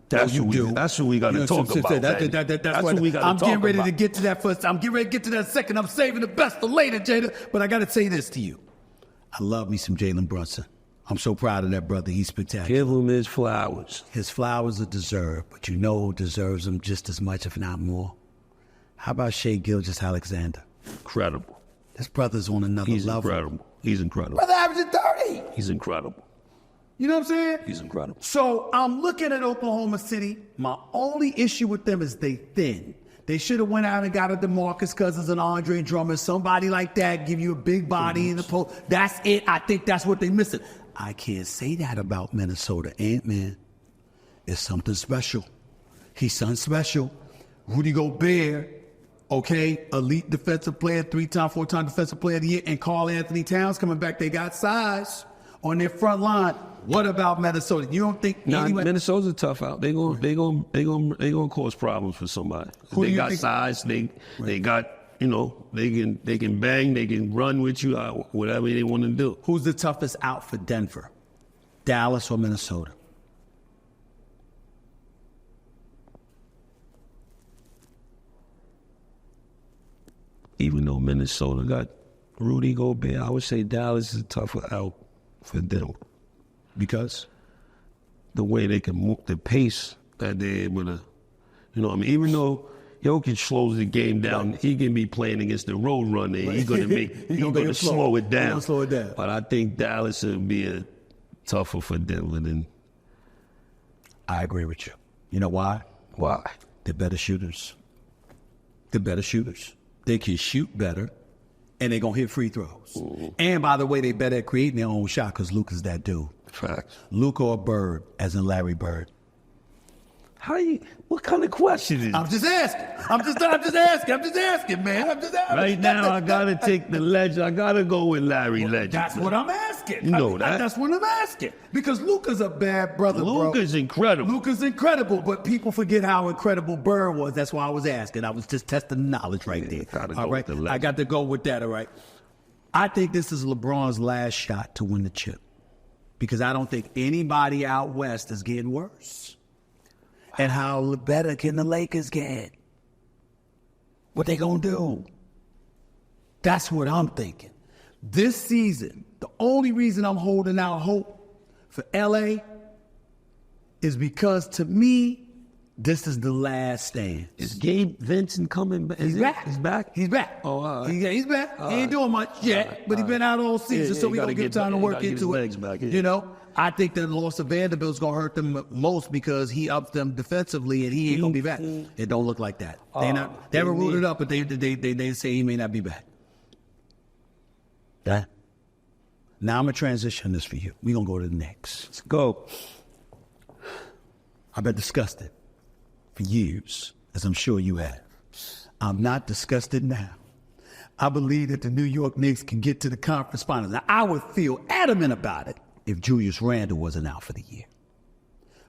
That's you what do. That's what we got to talk about. That's what we got to talk about. I'm getting ready to get to that first. I'm getting ready to get to that second. I'm saving the best for later, Jada. But I got to say this to you. I love me some Jalen Brunson. I'm so proud of that brother. He's spectacular. Give him his flowers. His flowers are deserved, but you know who deserves them just as much, if not more? How about Shea Gilgeous-Alexander? Incredible. This brother's on another He's level. incredible. He's incredible. Brother averaging 30. He's incredible. You know what I'm saying? He's incredible. So I'm looking at Oklahoma City. My only issue with them is they thin. They should have went out and got a DeMarcus Cousins and Andre Drummond, somebody like that, give you a big body in the post. That's it. I think that's what they're missing. I can't say that about Minnesota. Ant-Man is something special. He's something special. Rudy Gobert, okay, elite defensive player, 3-time, 4-time defensive player of the year, and Karl Anthony Towns coming back. They got size on their front line. What about Minnesota? You don't think Minnesota's a tough out. They gonna cause problems for somebody. They got size. They got, you know, they can bang. They can run with you. Whatever they want to do. Who's the toughest out for Denver? Dallas or Minnesota? Even though Minnesota got Rudy Gobert, I would say Dallas is a tougher out for them. Because? The way they can move, the pace that they're able to, you know what I mean? Even though Jokic slows the game down, he can be playing against the road runner. He's going to slow it down. He's gonna slow it down. But I think Dallas would be tougher for Denver than. I agree with you. You know why? Why? They're better shooters. They're better shooters. They can shoot better, and they're going to hit free throws. Mm-hmm. And by the way, they better at creating their own shot because Luka's that dude. Facts. Luka or Bird, as in Larry Bird. What kind of question is it? I'm just asking. I'm just asking, man. Right now, I got to take the legend. I got to go with Larry Legend. That's what I'm asking. You know that. That's what I'm asking. Because Luka's a bad brother, bro. Luka's incredible. Luka's incredible, but people forget how incredible Bird was. That's why I was asking. I was just testing the knowledge right there. All right? I got to go with that, all right? I think this is LeBron's last shot to win the chip. Because I don't think anybody out west is getting worse. And how better can the Lakers get? What they gonna do? That's what I'm thinking. This season, the only reason I'm holding out hope for LA is because, to me, this is the last stand. Is Gabe Vincent coming back? He's back. He's back? He's back. Oh, all right. He's back. He ain't doing much yet, but he's been out all season, so we gonna give time to work into it. Back, You know, I think the loss of Vanderbilt's gonna hurt them most because he upped them defensively, and he ain't gonna be back. It don't look like that. They haven't ruled it up, but they say he may not be back. That. Now I'm gonna transition this for you. We gonna go to the next. Let's go. I've been disgusted for years, as I'm sure you have. I'm not disgusted now. I believe that the New York Knicks can get to the conference finals. Now, I would feel adamant about it if Julius Randle wasn't out for the year.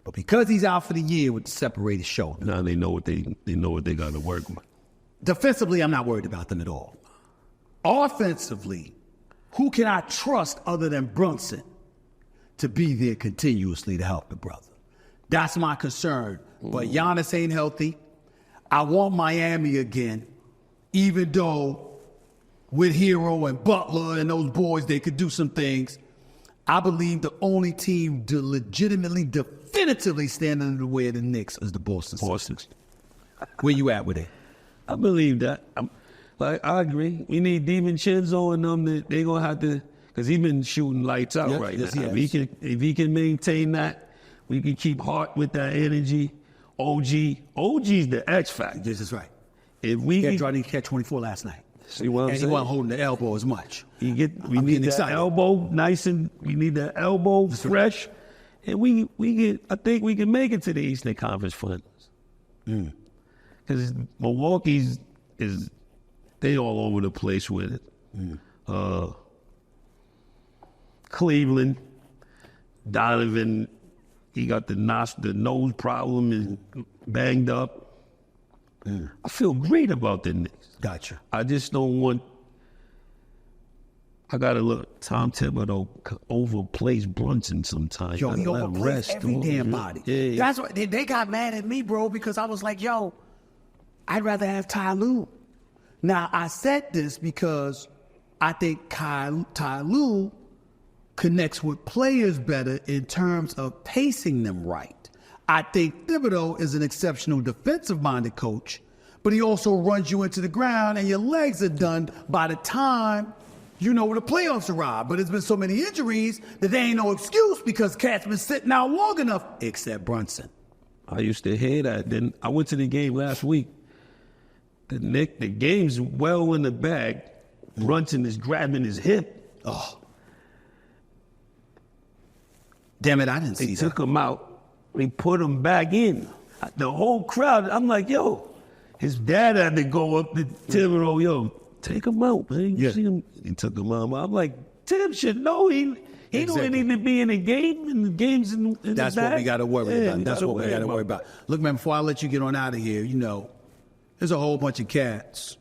But because he's out for the year with the separated shoulder. Now they know what they got to work with. Defensively, I'm not worried about them at all. Offensively, who can I trust other than Brunson to be there continuously to help the brother? That's my concern. But Giannis ain't healthy. I want Miami again, even though with Hero and Butler and those boys, they could do some things. I believe the only team to legitimately, definitively stand in the way of the Knicks is the Boston Celtics. Where you at with it? I believe that. I agree. We need DiVincenzo and them. They're going to have to, because he's been shooting lights out right now. If he can maintain that, we can keep Hart with that energy. OG's the X factor. This is right. If we he had catch 24 last night. See what I'm saying? And he wasn't holding the elbow as much. We need that elbow nice, and we need that elbow fresh. And I think we can make it to the Eastern Conference Finals. Because Milwaukee's they all over the place with it. Cleveland, Donovan, he got the nose problem and banged up. I feel great about the Knicks. Gotcha. I just don't want I gotta look. Tom Thibodeau overplays Brunson sometimes. Yo, he let him overplays rest, every dude. damn body. Yeah. That's what they got mad at me, bro, because I was like, yo, I'd rather have Ty Lue. Now, I said this because I think Ty Lue connects with players better in terms of pacing them right. I think Thibodeau is an exceptional defensive-minded coach, but he also runs you into the ground and your legs are done by the time you know where the playoffs arrive. But there's been so many injuries that there ain't no excuse because Cat's been sitting out long enough, except Brunson. I used to hear that. Then I went to the game last week. The game's well in the bag. Brunson is grabbing his hip. Oh. Damn it, I didn't see They that. took him out. They put him back in. The whole crowd, I'm like, yo, his dad had to go up to Thibodeau, yo, take him out, man. You see him? He took him out. I'm like, Tim should know he don't need to be in the game, and the game's in the That's bag. what we got to worry about. we That's gotta what we got to worry about. Look, man, before I let you get on out of here, you know, there's a whole bunch of cats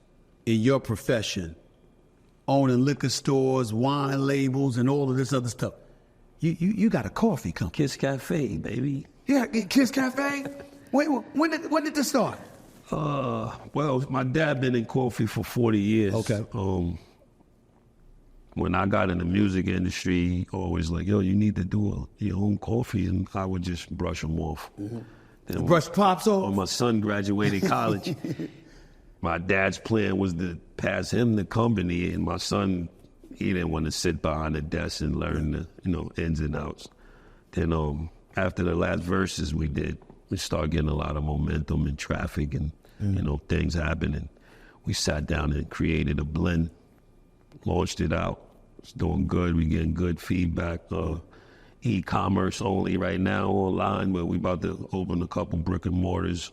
in your profession owning liquor stores, wine labels, and all of this other stuff. You got a coffee company. Kiss Cafe, baby. Yeah, Kiss Cafe? Wait, when did this start? Well, my dad been in coffee for 40 years. Okay. When I got in the music industry, he always like, yo, you need to do your own coffee, and I would just brush them off. Then Brush pops off? when my son graduated college, my dad's plan was to pass him the company, and my son, he didn't want to sit behind the desk and learn the, ins and outs. Then after the last verses we did, we started getting a lot of momentum and traffic and, things happening. We sat down and created a blend, launched it out. It's doing good. We getting good feedback. E-commerce only right now online, but we about to open a couple brick and mortars.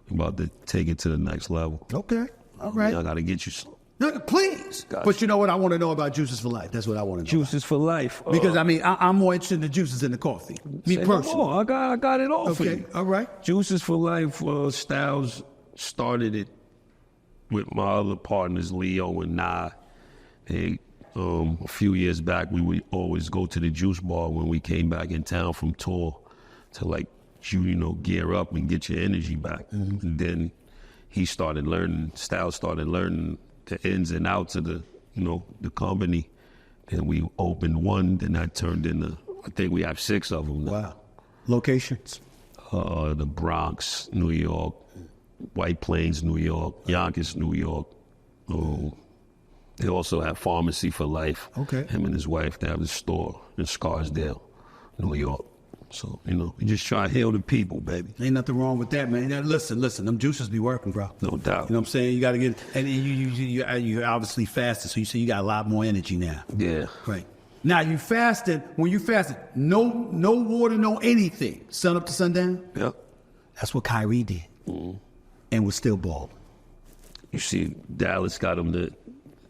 We about to take it to the next level. Okay, all right. I got to get you some. No, please. Gotcha. But you know what? I want to know about Juices for Life. That's what I want to know. Juices for life. Because, I'm more interested in the juices than the coffee. Me Say no personally. more. I got it all for Okay, you. all right. Juices for Life Styles started it with my other partners, Leo and Nah. They, a few years back, we would always go to the juice bar when we came back in town from tour to gear up and get your energy back. Mm-hmm. And then Styles started learning the ins and outs of the company. And we opened one, then that turned into, I think we have 6 of them now. Wow. Locations? The Bronx, New York, White Plains, New York, Yonkers, New York. They also have Pharmacy for Life. Okay. Him and his wife, they have a store in Scarsdale, New York. So, we just try to heal the people, baby. Ain't nothing wrong with that, man. Now, listen, them juices be working, bro. No doubt. You know what I'm saying? You got to get, and you obviously fasted, so you say you got a lot more energy now. Yeah. Right. Now, when you fasted, no water, no anything, sun up to sundown? Yep. That's what Kyrie did. Mm-hmm. And was still balling. You see, Dallas got him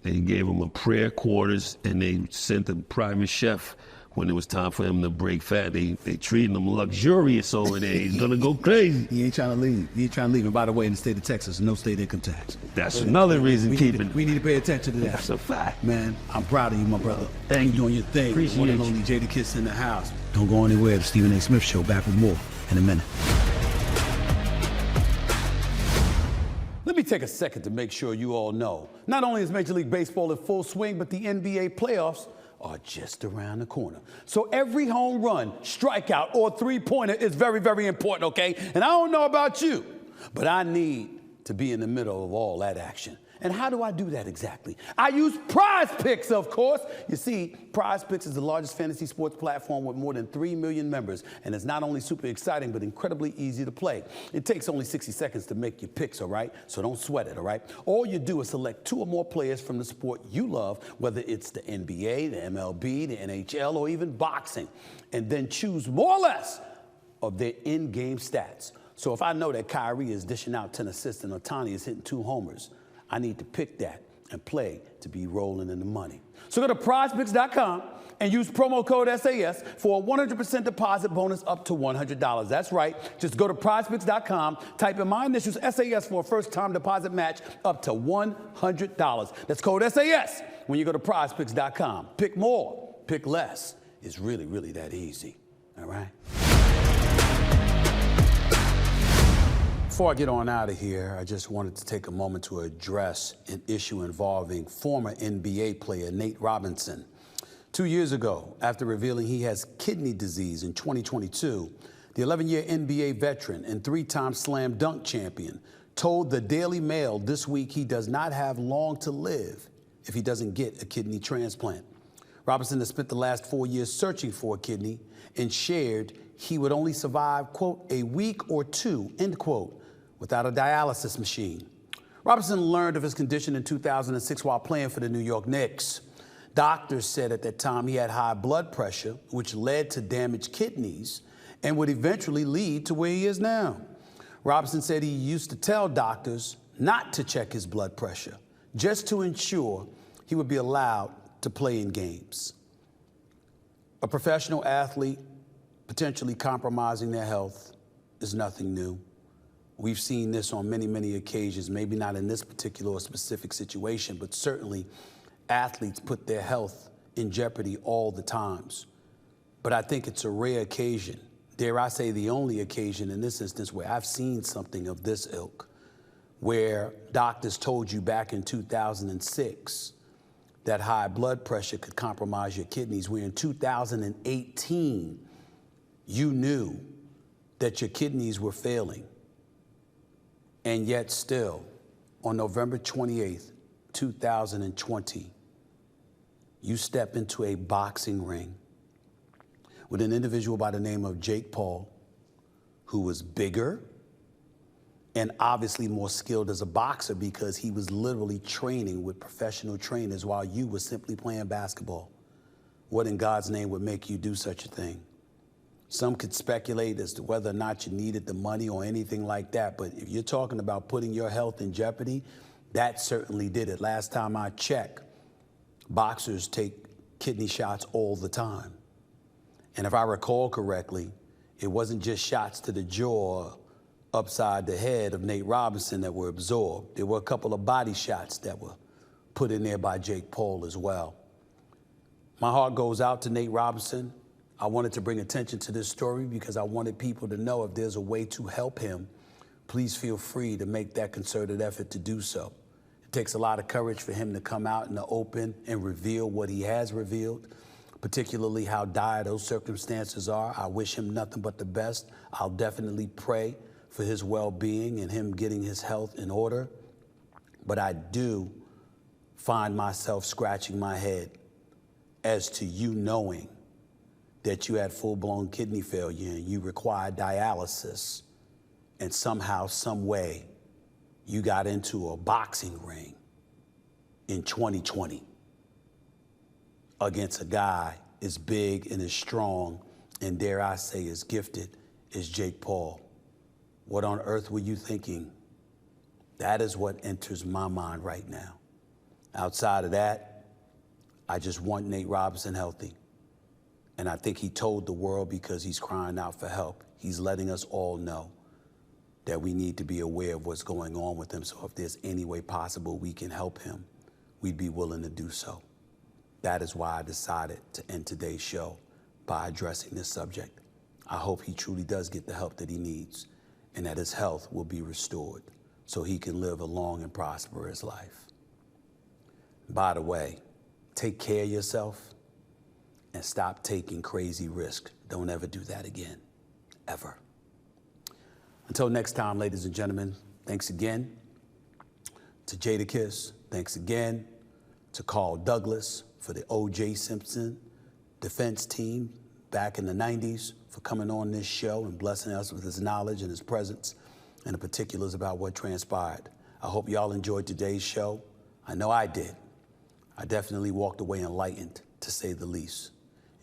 they gave him a prayer quarters, and they sent a private chef when it was time for him to break fat. They treated him luxurious over there. He's gonna go crazy. He ain't trying to leave. And by the way, in the state of Texas, no state income tax. That's another reason we need to pay attention to that. That's a fact. Man, I'm proud of you, my brother. Thank you. Doing your thing. Appreciate One and you. only Jadakiss in the house. Don't go anywhere. The Stephen A. Smith Show. Back with more in a minute. Let me take a second to make sure you all know, not only is Major League Baseball in full swing, but the NBA playoffs are just around the corner. So every home run, strikeout, or three-pointer is very, very important, okay? And I don't know about you, but I need to be in the middle of all that action. And how do I do that exactly? I use Prize Picks, of course. You see, Prize Picks is the largest fantasy sports platform with more than 3 million members, and it's not only super exciting, but incredibly easy to play. It takes only 60 seconds to make your picks, all right? So don't sweat it, all right? All you do is select 2 or more players from the sport you love, whether it's the NBA, the MLB, the NHL, or even boxing, and then choose more or less of their in-game stats. So if I know that Kyrie is dishing out 10 assists and Ohtani is hitting 2 homers, I need to pick that and play to be rolling in the money. So go to prizepicks.com and use promo code SAS for a 100% deposit bonus up to $100. That's right. Just go to prizepicks.com, type in my initials SAS for a first-time deposit match up to $100. That's code SAS when you go to prizepicks.com. Pick more, pick less. It's really, really that easy. All right? Before I get on out of here, I just wanted to take a moment to address an issue involving former NBA player Nate Robinson. 2 years ago, after revealing he has kidney disease in 2022, the 11-year NBA veteran and three-time slam dunk champion told the Daily Mail this week he does not have long to live if he doesn't get a kidney transplant. Robinson has spent the last 4 years searching for a kidney and shared he would only survive, quote, a week or two, end quote, without a dialysis machine. Robinson learned of his condition in 2006 while playing for the New York Knicks. Doctors said at that time he had high blood pressure, which led to damaged kidneys and would eventually lead to where he is now. Robinson said he used to tell doctors not to check his blood pressure, just to ensure he would be allowed to play in games. A professional athlete potentially compromising their health is nothing new. We've seen this on many, many occasions, maybe not in this particular or specific situation, but certainly athletes put their health in jeopardy all the times. But I think it's a rare occasion, dare I say the only occasion in this instance where I've seen something of this ilk, where doctors told you back in 2006 that high blood pressure could compromise your kidneys, where in 2018 you knew that your kidneys were failing. And yet still, on November 28th, 2020, you step into a boxing ring with an individual by the name of Jake Paul, who was bigger and obviously more skilled as a boxer because he was literally training with professional trainers while you were simply playing basketball. What in God's name would make you do such a thing? Some could speculate as to whether or not you needed the money or anything like that, but if you're talking about putting your health in jeopardy, that certainly did it. Last time I checked, boxers take kidney shots all the time. And if I recall correctly, it wasn't just shots to the jaw, upside the head of Nate Robinson that were absorbed. There were a couple of body shots that were put in there by Jake Paul as well. My heart goes out to Nate Robinson. I wanted to bring attention to this story because I wanted people to know if there's a way to help him, please feel free to make that concerted effort to do so. It takes a lot of courage for him to come out in the open and reveal what he has revealed, particularly how dire those circumstances are. I wish him nothing but the best. I'll definitely pray for his well-being and him getting his health in order. But I do find myself scratching my head as to you knowing that you had full-blown kidney failure and you required dialysis, and somehow, some way, you got into a boxing ring in 2020 against a guy as big and as strong and, dare I say, as gifted as Jake Paul. What on earth were you thinking? That is what enters my mind right now. Outside of that, I just want Nate Robinson healthy. And I think he told the world because he's crying out for help. He's letting us all know that we need to be aware of what's going on with him. So if there's any way possible we can help him, we'd be willing to do so. That is why I decided to end today's show by addressing this subject. I hope he truly does get the help that he needs and that his health will be restored so he can live a long and prosperous life. By the way, take care of yourself and stop taking crazy risks. Don't ever do that again, ever. Until next time, ladies and gentlemen, thanks again to Jadakiss. Thanks again to Carl Douglas for the OJ Simpson defense team back in the 90s for coming on this show and blessing us with his knowledge and his presence and the particulars about what transpired. I hope y'all enjoyed today's show. I know I did. I definitely walked away enlightened, to say the least.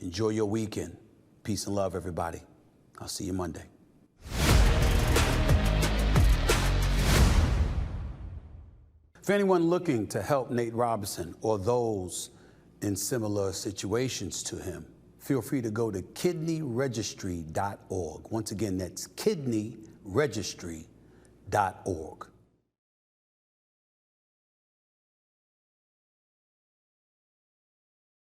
Enjoy your weekend. Peace and love, everybody. I'll see you Monday. For anyone looking to help Nate Robinson or those in similar situations to him, feel free to go to kidneyregistry.org. Once again, that's kidneyregistry.org.